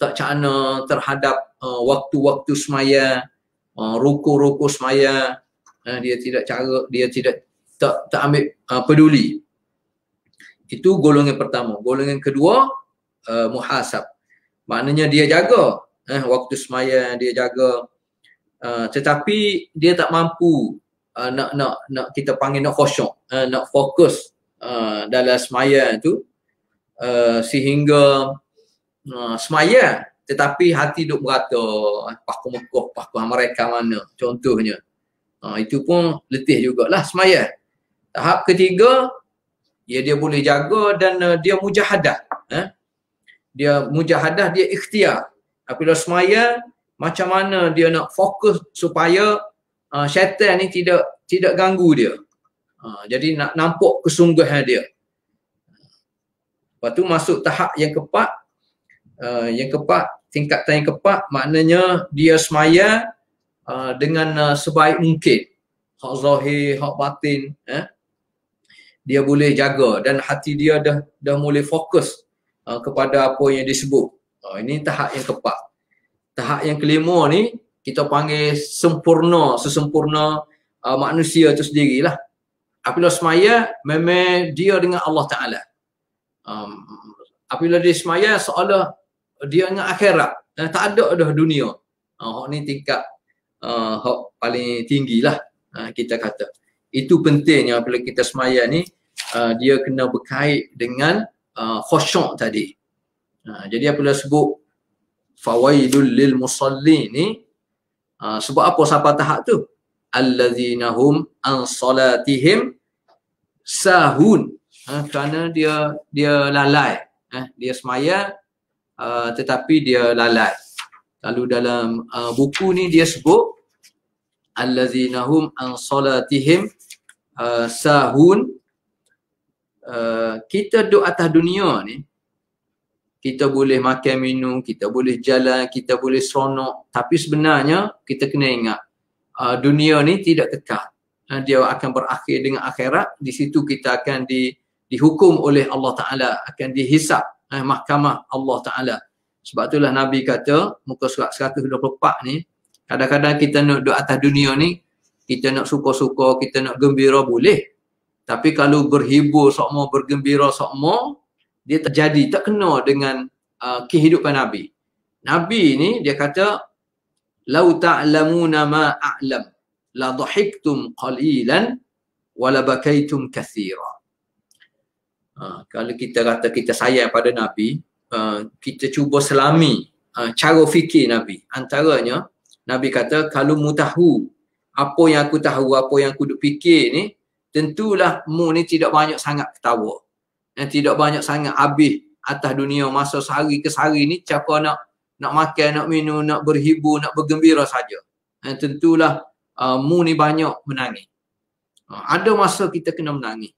tak cakna terhadap waktu-waktu semaya, ruku-ruku semaya, dia tidak tak ambil peduli. Itu golongan pertama. Golongan kedua muhasab. Maknanya dia jaga waktu semaya, dia jaga, tetapi dia tak mampu nak kita panggil nak khusyuk, nak fokus dalam semaya itu, sehingga semaya tetapi hati duk merata pakuh Mekah, pakuh mereka mana contohnya. Itu pun letih jugalah semaya. Tahap ketiga, dia boleh jaga dan dia mujahadah. Dia mujahadah, dia ikhtiar. Apabila semaya, macam mana dia nak fokus supaya syaitan ni tidak ganggu dia. Jadi nak nampak kesungguhan dia. Lepas tu masuk tahap yang keempat. Tingkatan yang keempat, maknanya dia semaya dengan sebaik mungkin. Hak zahir, hak batin, dia boleh jaga dan hati dia dah mulai fokus kepada apa yang disebut. Ini tahap yang keempat. Tahap yang kelima ni kita panggil sesempurna manusia itu sendirilah. Apabila semaya memang dia dengan Allah Ta'ala. Apabila dia semaya seolah dia dengan akhirat, tak ada dah dunia. Hak ni tingkat hak paling tinggilah, kita kata. Itu pentingnya apabila kita semaya ni, dia kena berkait dengan khusyuk tadi. Jadi apabila sebut fawailul lil musallin ni, sebab apa sampai tahap tu? Allazina hum an salatihim sahun. Kerana dia lalai. Dia semaya tetapi dia lalai. Lalu dalam buku ni dia sebut allazina hum an salatihim sahun. Kita duduk atas dunia ni, kita boleh makan minum, kita boleh jalan, kita boleh seronok, tapi sebenarnya kita kena ingat dunia ni tidak kekal. Dia akan berakhir dengan akhirat. Di situ kita akan dihukum oleh Allah Ta'ala, akan dihisap mahkamah Allah Ta'ala. Sebab itulah Nabi kata, muka surat 124 ni, kadang-kadang kita nak duduk atas dunia ni, kita nak suka-suka, kita nak gembira boleh. Tapi kalau berhibur sokmo, bergembira sokmo, dia terjadi, tak kena dengan kehidupan Nabi. Nabi ni dia kata, lau ta'lamuna ma a'lam, la dhahiktum qalilan, wa la bakaitum kathira. Kalau kita kata kita sayang pada Nabi, kita cuba selami cara fikir Nabi. Antaranya, Nabi kata, kalau mu tahu apa yang aku tahu, apa yang aku duk fikir ni, tentulah mu ni tidak banyak sangat ketawa. Tidak banyak sangat habis atas dunia masa sehari ke sehari ni cakap nak makan, nak minum, nak berhibur, nak bergembira saja. Tentulah mu ni banyak menangis. Ada masa kita kena menangis.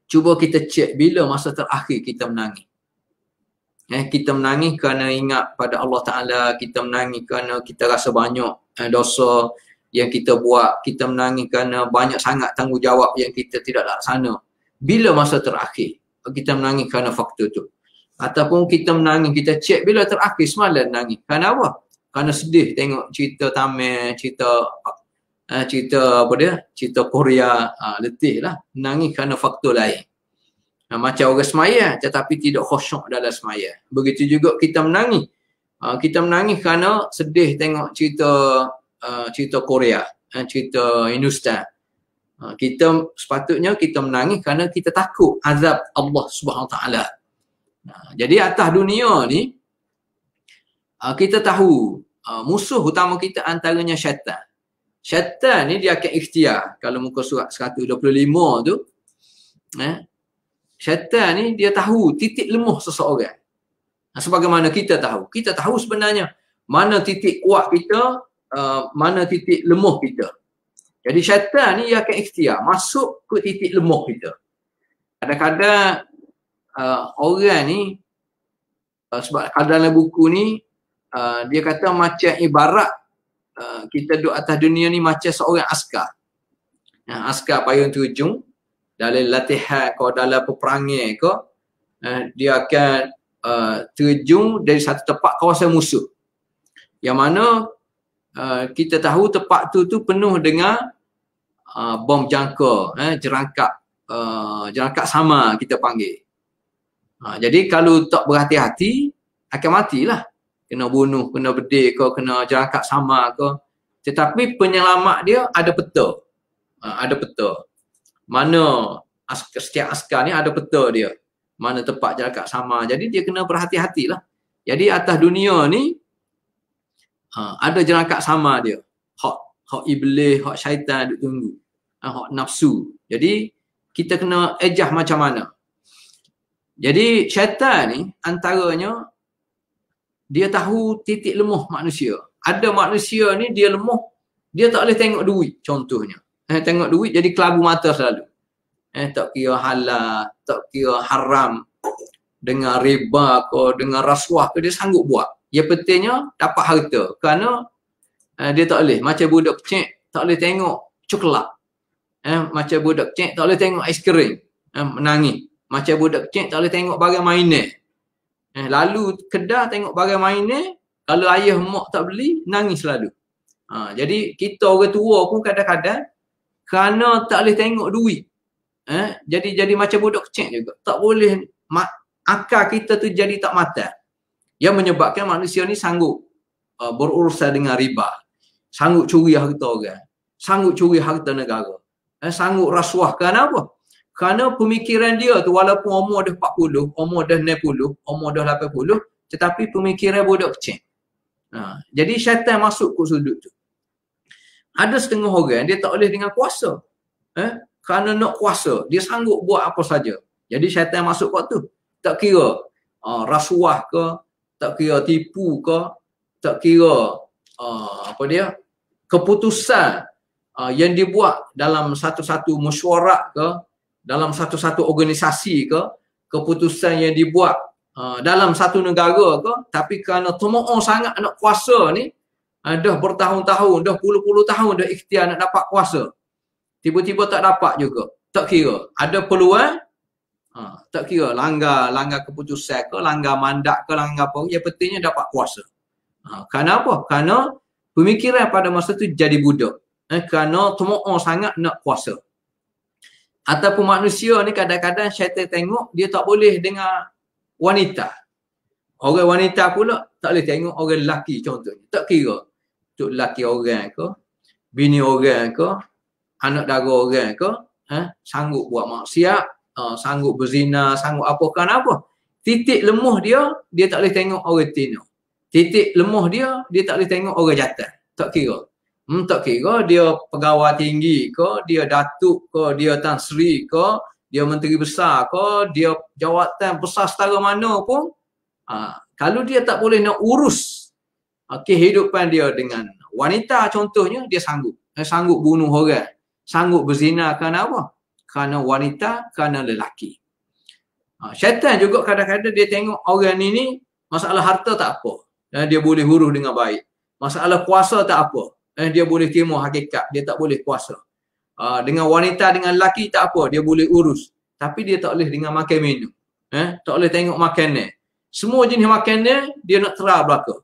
Cuba kita cek bila masa terakhir kita menangis. Kita menangis kerana ingat pada Allah Ta'ala, kita menangis kerana kita rasa banyak dosa yang kita buat, kita menangis kerana banyak sangat tanggungjawab yang kita tidak laksana. Bila masa terakhir kita menangis kerana faktor tu? Ataupun kita menangis, kita cek bila terakhir semalam menangis. Kerana apa? Kerana sedih tengok cerita Tamil, cerita apa dia? Cerita Korea, letih lah. Menangis kerana faktor lain. Macam orang semaya tetapi tidak khusyuk dalam semaya. Begitu juga kita menangis. Kita menangis kerana sedih tengok cerita Korea, cerita Hindustan. Kita sepatutnya kita menangis kerana kita takut azab Allah Subhanahu Wa Taala. Jadi atas dunia ni kita tahu musuh utama kita antaranya syaitan. Syaitan ni dia akan ikhtiar. Kalau muka surat 125 tu, syaitan ni dia tahu titik lemah seseorang. Sebagaimana kita tahu sebenarnya mana titik kuat kita, mana titik lemah kita. Jadi syaitan ni dia akan ikhtiar masuk ke titik lemah kita. Kadang-kadang orang ni sebab dalam buku ni dia kata macam ibarat kita duduk atas dunia ni macam seorang askar. Askar payung terjun dalam latihan ke dalam peperangan ke, dia akan terjun dari satu tempat kawasan musuh. Yang mana kita tahu tempat tu penuh dengan bom jangka, jerangkak sama kita panggil. Jadi kalau tak berhati-hati akan matilah. Kena bunuh, kena bedil ke, kena jerangkak sama ke. Tetapi penyelamat dia ada peta. Ada peta. Mana setiap askar ni ada peta dia. Mana tempat jerangkak sama. Jadi dia kena berhati-hatilah. Jadi atas dunia ni ada jerangkak sama dia. Hak iblis, hak syaitan duk tunggu. Hak nafsu. Jadi kita kena ejah macam mana. Jadi syaitan ni antaranya dia tahu titik lemah manusia. Ada manusia ni dia lemah, dia tak boleh tengok duit contohnya. Tengok duit jadi kelabu mata selalu. Tak kira halal, tak kira haram, dengan riba ke, dengan rasuah ke, dia sanggup buat. Yang pentingnya dapat harta. Kerana dia tak boleh. Macam budak kecil tak boleh tengok coklat. Macam budak kecil tak boleh tengok aiskrim. Menangis. Macam budak kecil tak boleh tengok barang mainan. Lalu kedai tengok barang mainan, kalau ayah mak tak beli, nangis selalu. Jadi kita orang tua pun kadang-kadang kerana tak boleh tengok duit. Jadi macam budak kecil juga. Tak boleh, akal kita tu jadi tak matang. Yang menyebabkan manusia ni sanggup berurusan dengan riba. Sanggup curi harta orang. Sanggup curi harta negara. Sanggup rasuah. Kenapa? Kerana pemikiran dia tu walaupun umur dah 40, umur dah 60, umur dah 80, tetapi pemikiran budak kecil. Jadi syaitan masuk ke sudut tu. Ada setengah orang dia tak boleh dengan kuasa. Kerana nak kuasa, dia sanggup buat apa saja. Jadi syaitan masuk kat tu. Tak kira rasuah ke, tak kira tipu ke, tak kira keputusan yang dibuat dalam satu-satu mesyuarat ke, dalam satu-satu organisasi ke, keputusan yang dibuat dalam satu negara ke, tapi kerana tomoh sangat nak kuasa ni, dah bertahun-tahun, dah puluh-puluh tahun dah ikhtiar nak dapat kuasa. Tiba-tiba tak dapat juga. Tak kira. Ada peluang, tak kira langgar keputusan ke, langgar mandat ke, langgar apa, yang pentingnya dapat kuasa. Kerana apa? Kerana pemikiran pada masa tu jadi budak. Kerana tomoh sangat nak kuasa. Ataupun manusia ni kadang-kadang syaitan tengok dia tak boleh dengan wanita. Orang wanita pula tak boleh tengok orang lelaki contohnya. Tak kira tu lelaki orang ke, bini orang ke, anak dara orang ke, sanggup buat maksiat, sanggup berzina, sanggup apa. Kenapa? Titik lemah dia tak boleh tengok orang tino. Titik lemah dia tak boleh tengok orang jatuh. Tak kira. Tak kira dia pegawai tinggi ke, dia datuk ke, dia Tan Sri ke, dia menteri besar ke, dia jawatan besar setara mana pun, kalau dia tak boleh nak urus kehidupan dia dengan wanita contohnya, dia sanggup. Sanggup bunuh orang. Sanggup berzina kerana apa? Kerana wanita, kerana lelaki. Syaitan juga kadang-kadang dia tengok orang ni masalah harta tak apa. Dia boleh huruf dengan baik. Masalah kuasa tak apa. Dia boleh terima hakikat, dia tak boleh kuasa. Dengan wanita, dengan lelaki tak apa, dia boleh urus. Tapi dia tak boleh dengan makan minum. Tak boleh tengok makanan. Semua jenis makanan dia nak terah belaka.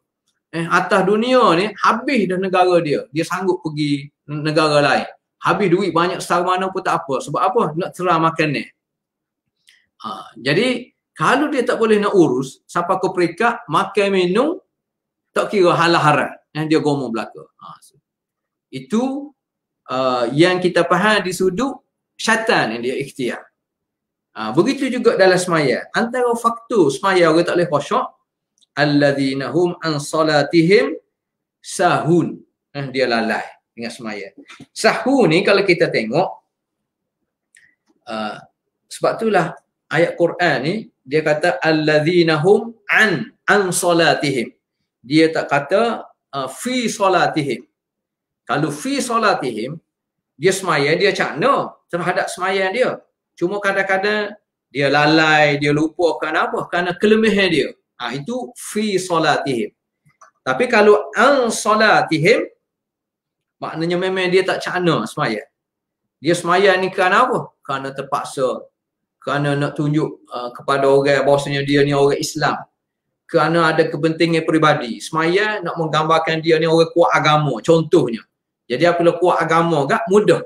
Atas dunia ni habis dah negara dia. Dia sanggup pergi negara lain. Habis duit banyak setara mana pun tak apa. Sebab apa? Nak terah makanan. Jadi kalau dia tak boleh nak urus sampai ke peringkat makan minum tak kira halal haram, dia gomong belaka. Itu yang kita faham di sudut syaitan yang dia ikhtiar. Begitu juga dalam semaya. Antara faktor semaya orang tak boleh khusyuk, alladzina hum an salatihim sahun. Dia lalai dengan semaya. Sahun ni kalau kita tengok, sebab itulah ayat Quran ni dia kata alladzina hum an salatihim. Dia tak kata fi salatihim. Kalau fi salatihim, dia semaya, dia cakna terhadap semaya dia. Cuma kadang-kadang dia lalai, dia lupa kerana apa? Kerana kelemahan dia. Itu fi solatihim. Tapi kalau an solatihim, maknanya memang dia tak cakna semaya. Dia semaya ni kerana apa? Kerana terpaksa. Kerana nak tunjuk kepada orang bahawasanya dia ni orang Islam. Kerana ada kepentingan peribadi. Semaya nak menggambarkan dia ni orang kuat agama, contohnya. Jadi apabila kuat agama gak mudah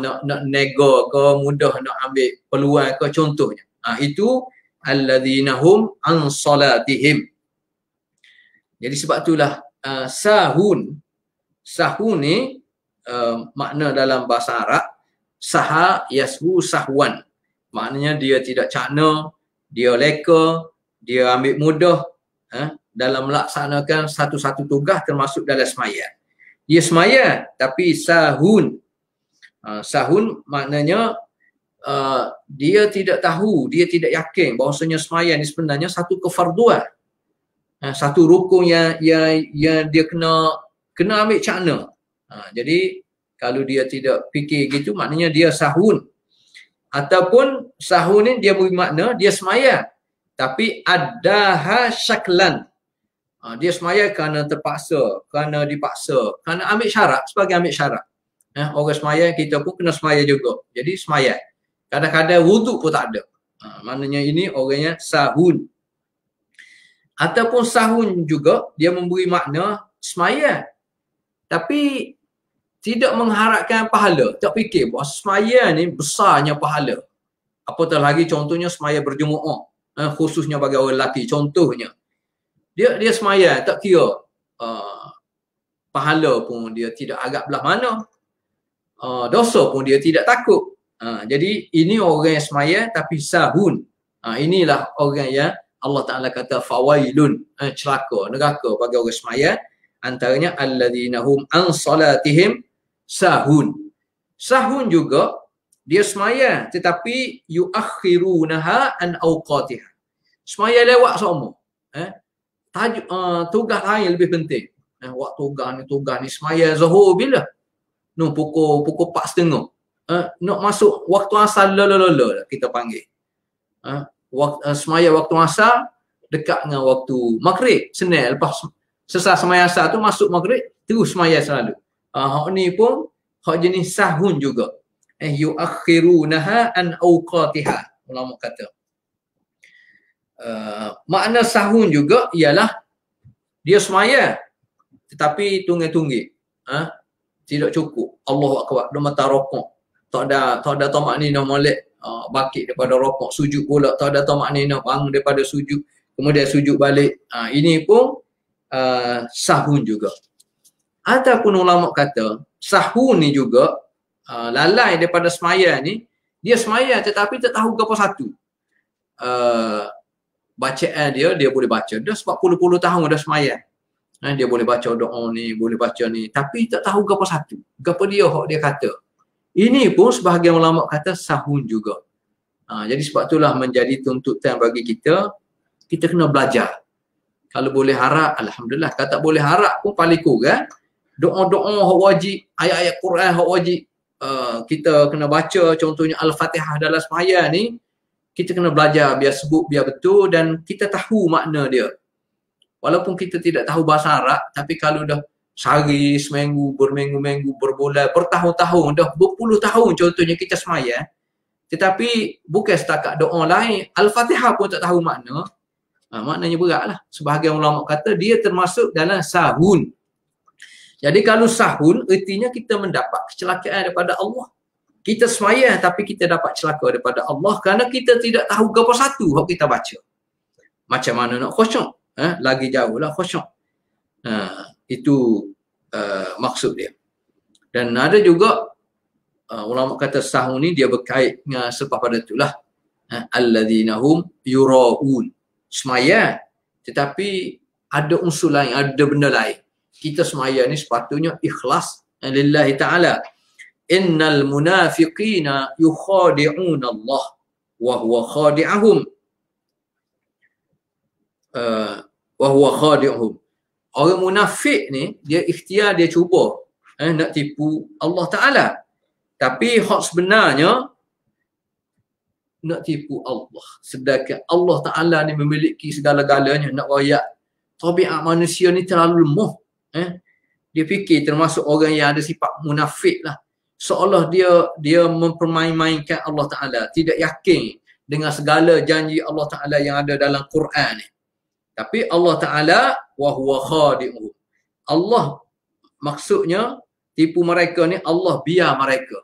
nak nego ke, mudah nak ambil peluang ke, contohnya. Itu alladzina hum an salatihim. Jadi sebab itulah sahun ni makna dalam bahasa Arab saha yashu sahwan. Maknanya dia tidak cakna, dia leka, dia ambil mudah dalam melaksanakan satu-satu tugas termasuk dalam semaya. Dia semaya tapi sahun. Sahun maknanya dia tidak tahu, dia tidak yakin bahawasanya semaya ni sebenarnya satu kefarduan. Satu rukun yang dia kena ambil cakna. Jadi kalau dia tidak fikir gitu, maknanya dia sahun. Ataupun sahun ni dia beri makna dia semaya tapi adaha syaklan. Dia semaya kerana terpaksa, kerana dipaksa, kerana ambil syarat, sebagai ambil syarat. Orang semaya, kita pun kena semaya juga. Jadi semaya. Kadang-kadang wuduk pun tak ada. Maknanya ini orangnya sahun. Ataupun sahun juga dia memberi makna semaya tapi tidak mengharapkan pahala. Tak fikir bahawa semaya ni besarnya pahala. Apatah lagi contohnya semaya berjumuah, khususnya bagi orang lelaki, contohnya. Dia semaya tak kira pahala pun dia tidak agak belah mana. Dosa pun dia tidak takut. Jadi ini orang yang semaya tapi sahun. Inilah orang yang Allah Ta'ala kata fawailun, celaka, neraka bagi orang semaya. Antaranya alladzina hum an salatihim sahun. Sahun juga dia semaya tetapi yuakhirunaha an awqatiha. Semaya lewat semua. Tugas lain lebih penting. Waktu tugas ni semaya zuhur bila? Pukul 4.30. Nak masuk waktu asar la kita panggil. Semaya waktu asar dekat dengan waktu maghrib. Senang lepas selesai semaya asar tu masuk maghrib terus semaya selalu. Hak ni pun hak jenis sahun juga. Yuakhirunaha an awqatiha. Ulama kata. Makna sahun juga ialah dia semaya tetapi tunggik-tunggik. Tidak cukup. Allahu akbar. Dia mata rokok. Tak ada tamak ni nak molek bakit daripada rokok, sujud pula. Tak ada tamak ni nak bangun daripada sujud, kemudian sujud balik. Ini pun sahun juga. Ataupun ulama kata sahun ni juga lalai daripada semaya ni. Dia semaya tetapi tak tahu apa satu. Bacaan dia boleh baca dah sebab puluh-puluh tahun dah semaya. Dia boleh baca doa ni, boleh baca ni, tapi tak tahu apa satu. Apa dia hak dia kata. Ini pun sebahagian ulama kata sahun juga. Jadi sebab itulah menjadi tuntutan bagi kita kena belajar. Kalau boleh harap, alhamdulillah. Kalau tak boleh harap pun paling kurang doa-doa hak wajib, ayat-ayat Quran hak wajib kita kena baca, contohnya Al-Fatihah dalam semaya ni, kita kena belajar biar sebut biar betul dan kita tahu makna dia. Walaupun kita tidak tahu bahasa Arab, tapi kalau dah sehari, seminggu, berminggu-minggu, berbulan, bertahun-tahun, dah berpuluh tahun contohnya kita semaya, tetapi bukan setakat doa lain, Al-Fatihah pun tak tahu makna, maknanya berat lah. Sebahagian ulama kata dia termasuk dalam sahun. Jadi kalau sahun, artinya kita mendapat kecelakaan daripada Allah. Kita semaya tapi kita dapat celaka daripada Allah kerana kita tidak tahu apa satu yang kita baca. Macam mana nak khusyuk? Lagi jauh lah khusyuk. Itu maksud dia. Dan ada juga ulama kata sahun ni dia berkait dengan sebab pada itulah alladzina hum yuraun. Semaya tetapi ada unsur lain, ada benda lain. Kita semaya ni sepatutnya ikhlas lillahi ta'ala. Innal munafiqina yukhadi'una Allah wa huwa khadi'ahum. Wa huwa khadi'uhum. Orang munafik ni dia ikhtiar, dia cuba nak tipu Allah Ta'ala. Tapi hak sebenarnya nak tipu Allah. Sedangkan Allah Ta'ala ni memiliki segala-galanya. Nak royak tabiat manusia ni terlalu lemah. Dia fikir termasuk orang yang ada sifat munafik lah. Seolah dia mempermain-mainkan Allah Ta'ala. Tidak yakin dengan segala janji Allah Ta'ala yang ada dalam Quran ni. Tapi Allah Ta'ala wa huwa khadi'uhum. Allah maksudnya tipu mereka ni, Allah biar mereka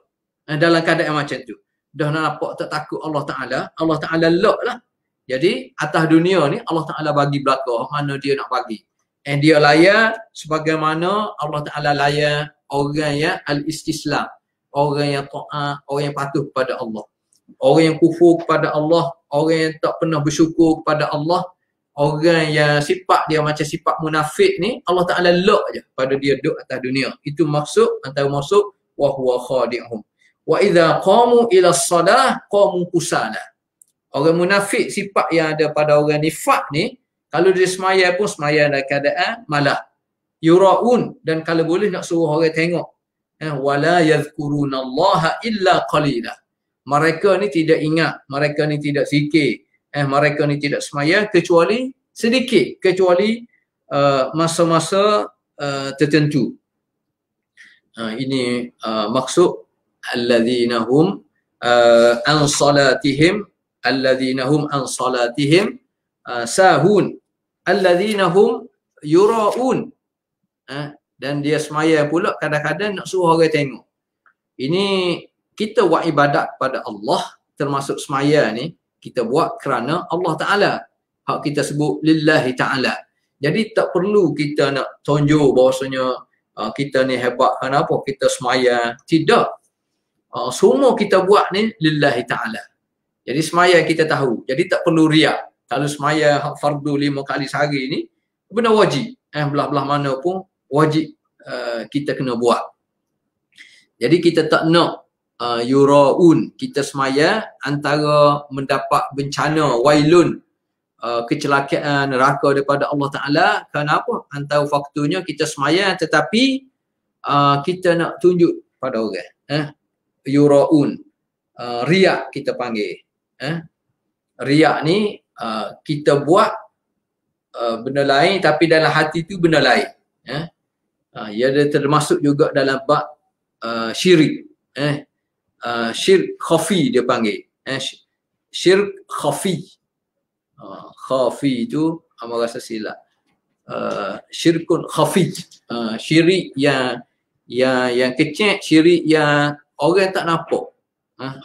dalam keadaan macam tu. Dah nampak tak takut Allah Ta'ala lock lah. Jadi atas dunia ni Allah Ta'ala bagi belakang mana dia nak bagi. Dia layan sebagaimana Allah Ta'ala layan orang yang al-istislam, orang yang ta'at, orang yang patuh kepada Allah. Orang yang kufur kepada Allah, orang yang tak pernah bersyukur kepada Allah, orang yang sifat dia macam sifat munafik ni, Allah Ta'ala lock je pada dia duduk atas dunia. Itu maksud, antara maksud wa huwa khadi'uhum. Wa idza qamu ila shalah qamu kusala. Orang munafik sifat yang ada pada orang nifak ni, kalau dia semaya pun semaya dalam keadaan malah yura'un, dan kalau boleh nak suruh orang tengok. Wala yadhkurunallaha illa qalila. Mereka ni tidak ingat, mereka ni tidak zikir, mereka ni tidak semaya kecuali sedikit, kecuali masa-masa tertentu. Ini maksud alladzina hum an salatihim sahun, alladzina hum yura'un, dan dia semaya pula kadang-kadang nak suruh orang tengok. Ini kita buat ibadat pada Allah, termasuk semaya ni kita buat kerana Allah Ta'ala. Hak kita sebut lillahi ta'ala. Jadi tak perlu kita nak tunjuk bahawasanya kita ni hebat kenapa kita semaya. Tidak. Semua kita buat ni lillahi ta'ala. Jadi semaya kita tahu. Jadi tak perlu riak. Kalau semaya fardu 5 kali sehari ni benar wajib. Belah-belah mana pun wajib kita kena buat. Jadi kita tak nak yura'un, kita semaya antara mendapat bencana wailun, kecelakaan neraka daripada Allah Ta'ala. Kenapa? Antara faktornya kita semaya tetapi kita nak tunjuk pada orang. Yura'un, riak kita panggil. Riak ni kita buat benda lain tapi dalam hati tu benda lain. Ia ada termasuk juga dalam bab syirik. Syirk khafi dia panggil. Syirk khafi. Khafi tu amal rasa silap. Syirkun khafi. Syirik yang kecil, syirik yang orang tak nampak.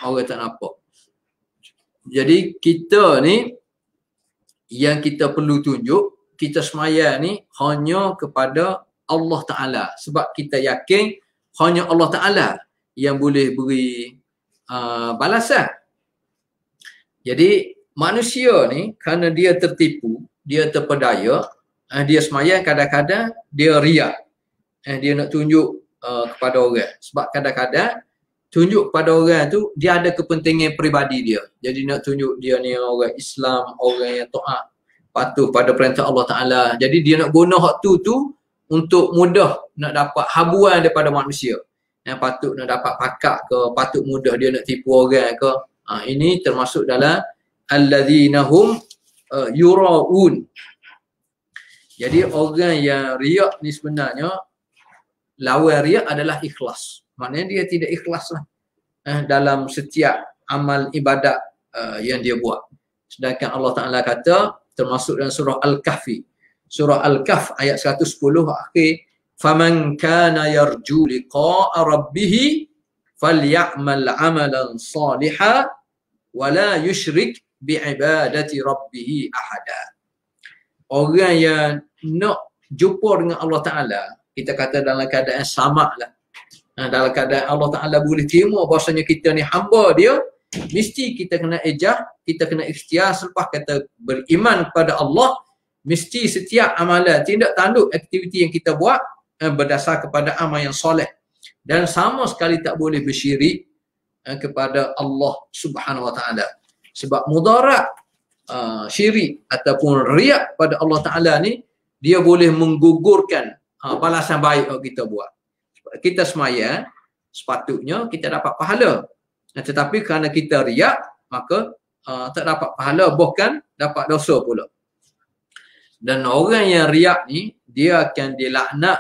Orang tak nampak. Jadi kita ni yang kita perlu tunjuk, kita semaya ni hanya kepada Allah Ta'ala. Sebab kita yakin hanya Allah Ta'ala yang boleh beri balasan. Jadi manusia ni kerana dia tertipu, dia terpedaya, dia semaya kadang-kadang dia riak. Dia nak tunjuk kepada orang. Sebab kadang-kadang tunjuk kepada orang tu dia ada kepentingan peribadi dia. Jadi nak tunjuk dia ni orang Islam, orang yang taat, patuh pada perintah Allah Ta'ala. Jadi dia nak guna hak tu untuk mudah nak dapat habuan daripada manusia. Yang patut nak dapat pakak ke, patut mudah dia nak tipu orang ke. Ini termasuk dalam alladzina hum yura'un. Jadi orang yang riak ni sebenarnya lawan riak adalah ikhlas. Maknanya dia tidak ikhlas lah dalam setiap amal ibadat yang dia buat. Sedangkan Allah Ta'ala kata termasuk dalam surah Al-Kahfi. Surah Al-Kahf ayat 110 akhir, faman kana yarju liqa'a rabbih falyamal 'amalan salihan wa la yusyrik bi'ibadati rabbih ahada. Orang yang nak jumpa dengan Allah Ta'ala, kita kata dalam keadaan sama lah. Dalam keadaan Allah Ta'ala boleh terima bahasanya kita ni hamba dia, mesti kita kena ejah, kita kena ikhtiar selepas kata beriman kepada Allah, mesti setiap amalan, tindak tanduk aktiviti yang kita buat berdasar kepada amal yang soleh. Dan sama sekali tak boleh bersyirik kepada Allah Subhanahu Wa Ta'ala. Sebab mudarat syirik ataupun riak pada Allah Ta'ala ni, dia boleh menggugurkan balasan baik yang kita buat. Kita semaya, sepatutnya kita dapat pahala. Tetapi kerana kita riak, maka tak dapat pahala, bahkan dapat dosa pula. Dan orang yang riak ni, dia akan dilaknat,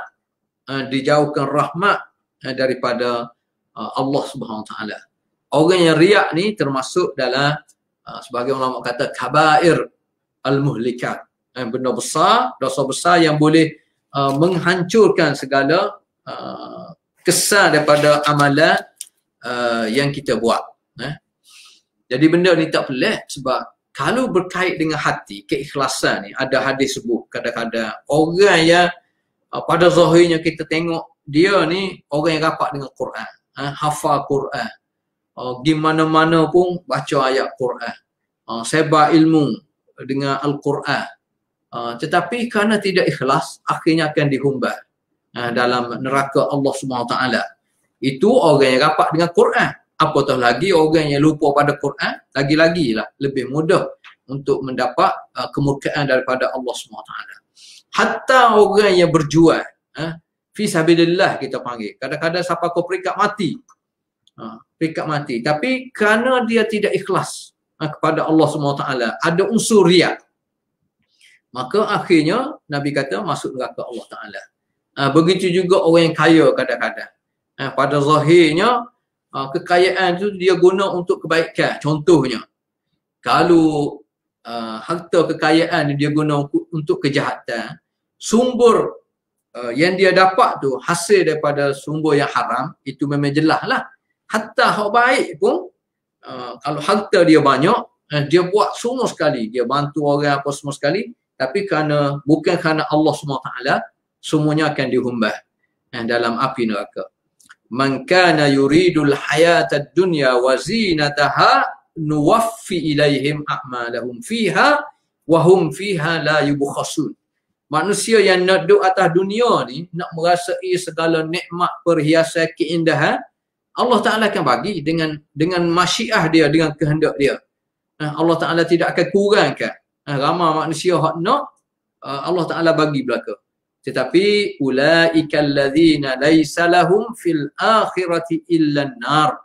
dijauhkan rahmat daripada Allah Subhanahu Wa Taala. Orang yang riak ni termasuk dalam sebagai ulama kata kabair al-muhlikat. Benda besar, dosa besar yang boleh menghancurkan segala kesan daripada amalan yang kita buat. Jadi benda ni tak pelik, sebab kalau berkait dengan hati, keikhlasan ni, ada hadis sebut kadang-kadang orang yang pada zahirnya kita tengok dia ni orang yang rapat dengan Quran, hafal Quran, di mana-mana pun baca ayat Quran, sebar ilmu dengan Al-Quran, tetapi kerana tidak ikhlas, akhirnya akan dihumbar dalam neraka Allah SWT. Itu orang yang rapat dengan Quran. Apatah lagi orang yang lupa pada Quran, lagi-lagi lah lebih mudah untuk mendapat kemurkaan daripada Allah SWT. Hatta orang yang berjuang, fi sabilillah kita panggil, kadang-kadang sampai ke peringkat mati, peringkat mati, tapi kerana dia tidak ikhlas kepada Allah SWT, ada unsur riak, maka akhirnya Nabi kata masuk neraka Allah Ta'ala. Begitu juga orang yang kaya kadang-kadang, pada zahirnya kekayaan tu dia guna untuk kebaikan. Contohnya, kalau harta kekayaan dia guna untuk kejahatan, sumber yang dia dapat tu hasil daripada sumber yang haram, itu memang jelas lah. Hatta hak baik pun, kalau harta dia banyak, dia buat semua sekali, dia bantu orang apa semua sekali, tapi kerana bukan kerana Allah SWT, semuanya akan dihumbar dalam api neraka. Man kana yuridul hayatad dunya wa zinataha nuwaffi ilaihim a'malahum fiha wa hum fiha la yubkhasun. Manusia yang nak duduk atas dunia ni, nak merasai segala nikmat, perhiasan, keindahan, Allah Ta'ala akan bagi dengan masyiah dia, dengan kehendak dia. Allah Ta'ala tidak akan kurangkan. Ramai manusia hak nak, Allah Ta'ala bagi belaka. Tetapi ulaika alladzina laisa lahum fil akhirati illa an-nar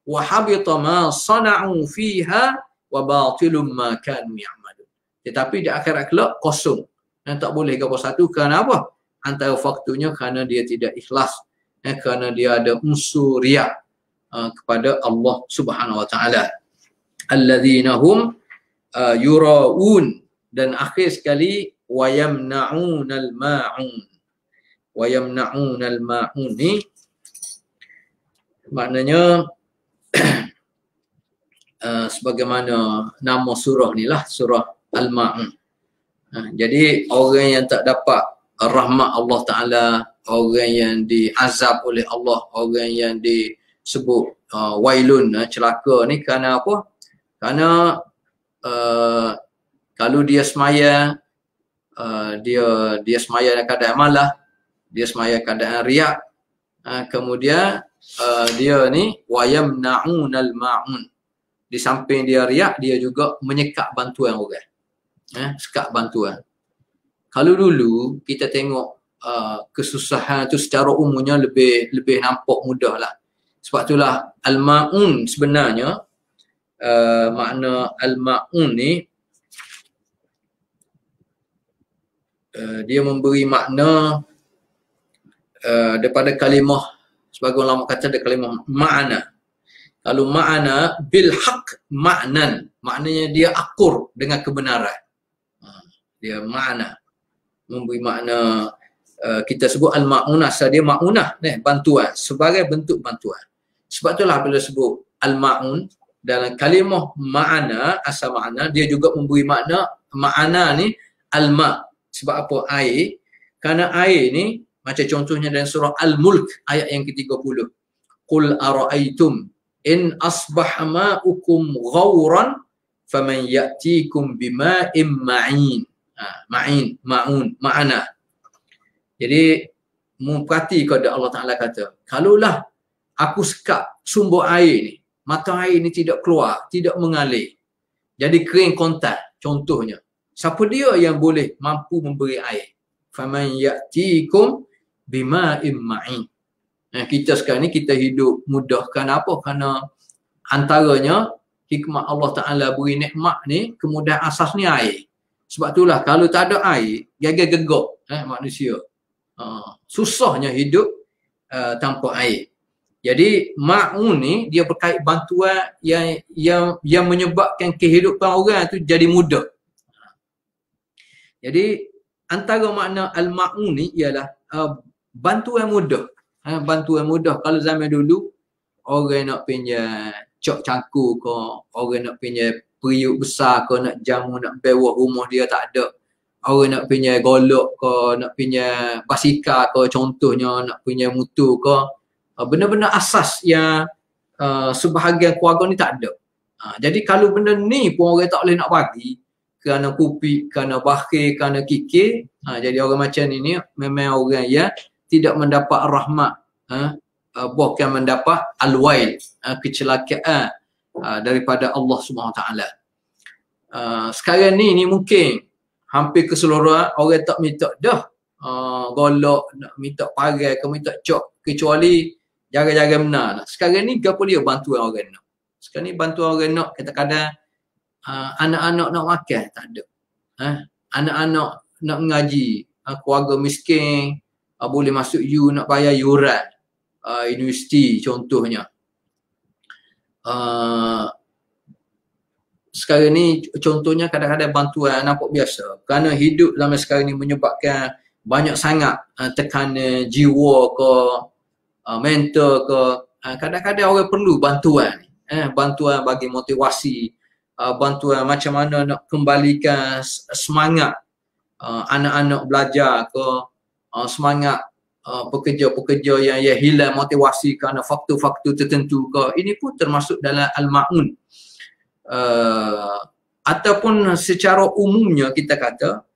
wa habita ma sana'u fiha wa batilum ma kanu ya'malun. Tetapi di akhirat kelak kosong. Dan tak boleh apa satu, kerana apa? Antara faktornya kerana dia tidak ikhlas, kerana dia ada unsur riak kepada Allah Subhanahu Wa Taala. Alladzina hum yuraun, dan akhir sekali wa yamna'unal ma'un. Wa yamna'unal ma'un ni maknanya sebagaimana nama surah ni lah, surah Al-Ma'un. Jadi orang yang tak dapat rahmat Allah Ta'ala, orang yang diazab oleh Allah, orang yang disebut wailun, celaka ni, kerana apa? Kerana kalau dia semaya, dia semaya dalam keadaan malah, dia semaya keadaan riak, kemudian dia ni wayamna'unal ma'un, di samping dia riak, dia juga menyekap bantuan orang, sekat bantuan. Kalau dulu kita tengok kesusahan tu secara umumnya lebih nampak mudah lah. Sebab itulah al-ma'un sebenarnya, makna al-ma'un ni dia memberi makna daripada kalimah, sebagai ulama kata ada kalimah ma'na. Kalau ma'na bil haq ma'nan, maknanya dia akur dengan kebenaran. Dia ma'na, memberi makna, kita sebut al-ma'unah, asal dia ma'unah, bantuan, sebagai bentuk bantuan. Sebab itulah bila sebut al-ma'un dalam kalimah ma'na, asal ma'na, dia juga memberi makna, ma'na ni al-ma'. Sebab apa? Air. Kerana air ni, macam contohnya dalam surah Al-Mulk ayat yang ke-30. Qul ara'aytum in asbaha ma'ukum ghawran faman ya'tikum bima'im ma'in. Ma'un, ma'ana. Jadi, perhati kepada Allah Ta'ala kata, kalaulah aku sekat sumber air ni, mata air ni tidak keluar, tidak mengalir, jadi kering kontak, contohnya. Siapa dia yang boleh mampu memberi air? Faman ya'tikum bima'im ma'in. Kita sekarang ni kita hidup mudah kerana apa? Kerana antaranya hikmah Allah Ta'ala beri nikmat ni, kemudahan asas ni air. Sebab itulah kalau tak ada air, gagal gegok manusia. Susahnya hidup tanpa air. Jadi ma'un ni dia berkait bantuan yang menyebabkan kehidupan orang tu jadi mudah. Jadi antara makna al-ma'un ni ialah bantuan mudah. Bantuan mudah. Kalau zaman dulu orang nak pinjam cok cangkul ke, orang nak pinjam periuk besar ke, nak jamu, nak bewah rumah dia tak ada. Orang nak pinjam golok ke, nak pinjam basikal ke, contohnya nak pinjam motor ke. Benda-benda asas yang sebahagian keluarga ni tak ada. Jadi kalau benda ni pun orang tak boleh nak bagi kerana kupik, kerana bakhil, kerana kikir, jadi orang macam ni memang orang yang tidak mendapat rahmat, bukan mendapat al-wail, kecelakaan daripada Allah Subhanahu Taala. Sekarang ni mungkin hampir keseluruhan orang tak minta dah golok, nak minta parai ke minta cok, kecuali jaga-jaga benar. Sekarang ni apa dia bantuan orang nak? Sekarang ni bantuan orang nak kadang-kadang anak-anak nak makan tak ada. Anak-anak nak mengaji, keluarga miskin boleh masuk nak bayar yuran universiti contohnya. Sekarang ni contohnya kadang-kadang bantuan nampak biasa. Kerana hidup zaman sekarang ni menyebabkan banyak sangat tekanan jiwa ke, mental ke. Kadang-kadang orang perlu bantuan. Bantuan bagi motivasi, bantuan macam mana nak kembalikan semangat anak-anak belajar ke, semangat pekerja-pekerja yang hilang motivasi kerana faktor-faktor tertentu ke. Ini pun termasuk dalam al-ma'un. Ataupun secara umumnya kita kata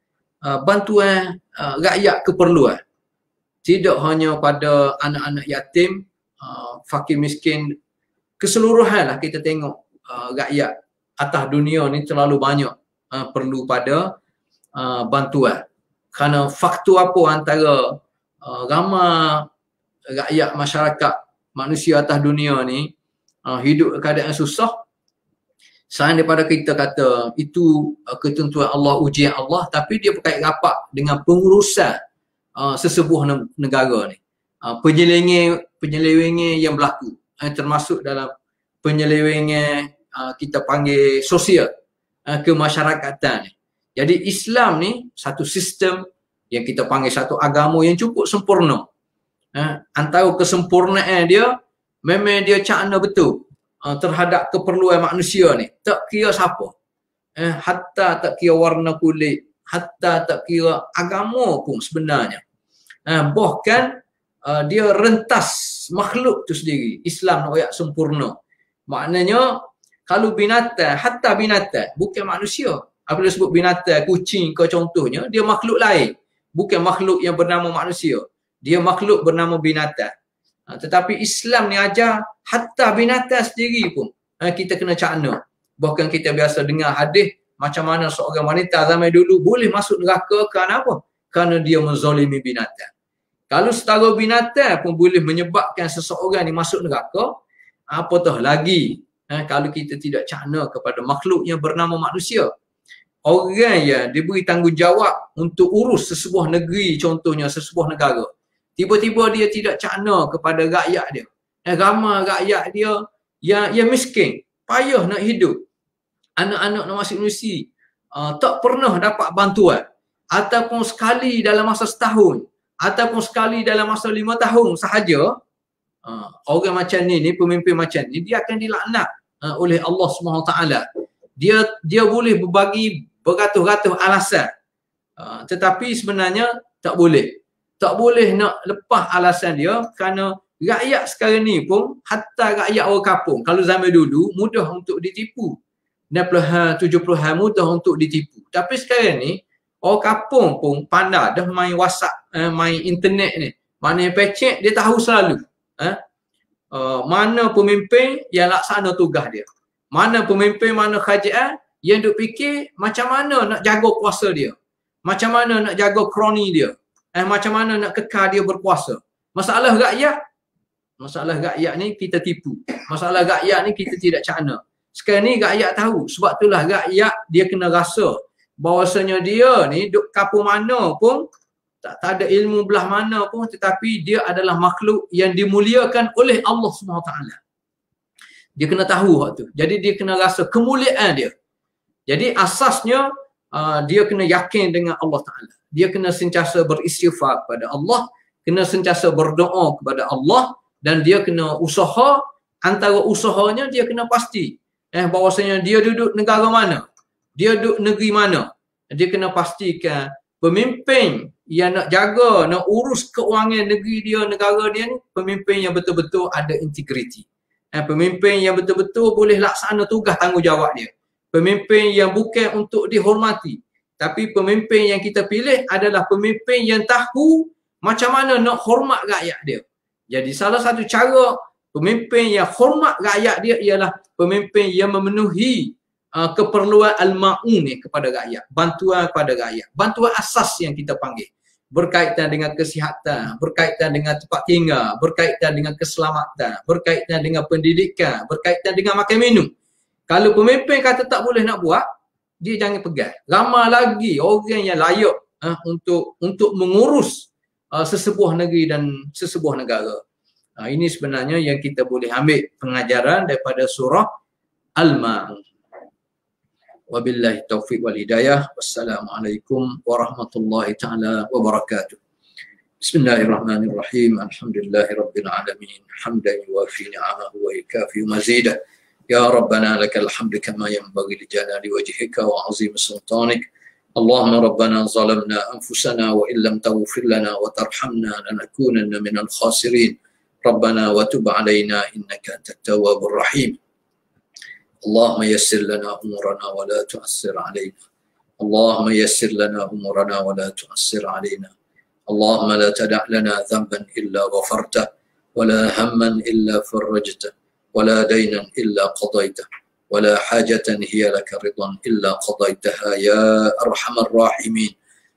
bantuan rakyat keperluan. Tidak hanya pada anak-anak yatim, fakir miskin, keseluruhan lah kita tengok rakyat atas dunia ni terlalu banyak perlu pada bantuan. Kerana faktor apa antara ramai rakyat masyarakat manusia atas dunia ni hidup keadaan susah. Selain daripada kita kata itu ketentuan Allah, ujian Allah, tapi dia berkait rapat dengan pengurusan sesebuah negara ni. Penyelewengan yang berlaku, termasuk dalam penyelewengan kita panggil sosial, kemasyarakatan ni. Jadi Islam ni satu sistem yang kita panggil satu agama yang cukup sempurna. Antara kesempurnaan dia, memang dia cakna betul terhadap keperluan manusia ni. Tak kira siapa. Hatta tak kira warna kulit, hatta tak kira agama pun sebenarnya. Bahkan dia rentas makhluk tu sendiri. Islam nak ayat sempurna. Maknanya kalau binatang, hatta binatang, bukan manusia. Apabila sebut binatang, kucing ke contohnya, dia makhluk lain. Bukan makhluk yang bernama manusia. Dia makhluk bernama binatang. Tetapi Islam ni ajar hatta binatang sendiri pun kita kena cakna. Bahkan kita biasa dengar hadis macam mana seorang wanita zaman dulu boleh masuk neraka kerana apa? Kerana dia menzalimi binatang. Kalau setara binatang pun boleh menyebabkan seseorang ni masuk neraka, apatah lagi kalau kita tidak cakna kepada makhluk yang bernama manusia. Orang yang diberi tanggungjawab untuk urus sesebuah negeri, contohnya sesebuah negara, tiba-tiba dia tidak cakna kepada rakyat dia. Ramai rakyat dia yang miskin, payah nak hidup. Anak-anak nak masuk universiti, tak pernah dapat bantuan. Ataupun sekali dalam masa setahun, ataupun sekali dalam masa 5 tahun sahaja, orang macam ni, pemimpin macam ni, dia akan dilaknat oleh Allah SWT. Dia boleh berbagi beratus-ratus alasan. Tetapi sebenarnya tak boleh. Tak boleh nak lepas alasan dia kerana rakyat sekarang ni pun, hatta rakyat orang kampung, kalau zaman dulu mudah untuk ditipu. 60-an, 70-an mudah untuk ditipu. Tapi sekarang ni orang kampung pun pandai dah main WhatsApp, main internet ni. Mana yang pecek dia tahu selalu. Mana pemimpin yang laksana tugas dia. Mana pemimpin, mana kerajaan yang duk fikir macam mana nak jaga kuasa dia. Macam mana nak jaga kroni dia. Macam mana nak kekal dia berkuasa. Masalah rakyat, Masalah rakyat ni kita tipu. Masalah rakyat ni kita tidak cakna. Sekarang ni rakyat tahu. Sebab itulah rakyat dia kena rasa bahawasanya dia ni duk kapur mana pun, tak ada ilmu belah mana pun, tetapi dia adalah makhluk yang dimuliakan oleh Allah SWT. Dia kena tahu hak tu. Jadi dia kena rasa kemuliaan dia. Jadi asasnya dia kena yakin dengan Allah Ta'ala. Dia kena sentiasa beristighfar kepada Allah, kena sentiasa berdoa kepada Allah, dan dia kena usaha. Antara usahanya dia kena pasti bahawasanya dia duduk negara mana, dia duduk negeri mana. Dia kena pastikan pemimpin yang nak jaga, nak urus keuangan negeri dia, negara dia ni, pemimpin yang betul-betul ada integriti. Pemimpin yang betul-betul boleh laksana tugas tanggungjawab dia. Pemimpin yang bukan untuk dihormati, tapi pemimpin yang kita pilih adalah pemimpin yang tahu macam mana nak hormat rakyat dia. Jadi salah satu cara pemimpin yang hormat rakyat dia ialah pemimpin yang memenuhi keperluan al-ma'un ni kepada rakyat, bantuan kepada rakyat, bantuan asas yang kita panggil, berkaitan dengan kesihatan, berkaitan dengan tempat tinggal, berkaitan dengan keselamatan, berkaitan dengan pendidikan, berkaitan dengan makan minum. Kalau pemimpin kata tak boleh nak buat, dia jangan pegang. Ramai lagi orang yang layak untuk mengurus sesebuah negeri dan sesebuah negara. Ini sebenarnya yang kita boleh ambil pengajaran daripada surah Al-Ma'un. Wabillahi taufiq wal hidayah. Wassalamualaikum warahmatullahi ta'ala wabarakatuh. Bismillahirrahmanirrahim. Alhamdulillahirabbil alamin. Hamdan yuwafi ni'amahu wa yukafi mazidah. Ya Rabbana lakal hamdu kama yanbaghi li jalali wajhika wa 'azimi sultanik. Allahumma rabbana zalamna anfusana wa illam taghfir lana wa tarhamna lanakunanna minal khasirin. Rabbana wa tub 'alaina innaka antat tawwabur rahim. Allahumma yassir lana umurana wa la tu'assir 'alaina. Allahumma yassir lana umurana wa la tu'assir 'alaina. Allahumma la tada' lana dhanban illa ghafartah wa la hamman illa farajtah wa la daynan illa qadaytah wa la hajatan hiya laka ridan illa qadaytaha ya arhamar rahimin.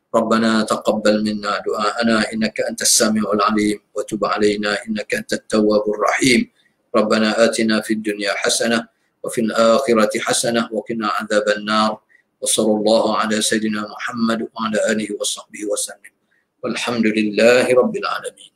Rabbana taqabbal minna du'aana innaka antas sami'ul 'alim wa tub 'alaina innaka antat tawwabur rahim. Rabbana atina fid dunya hasanah wa fil akhirati hasanah wa qina 'adzaban nar. Wa sallallahu ala sayidina Muhammad wa ala alihi wa sahbihi wa sallam. Walhamdulillahi rabbil alamin.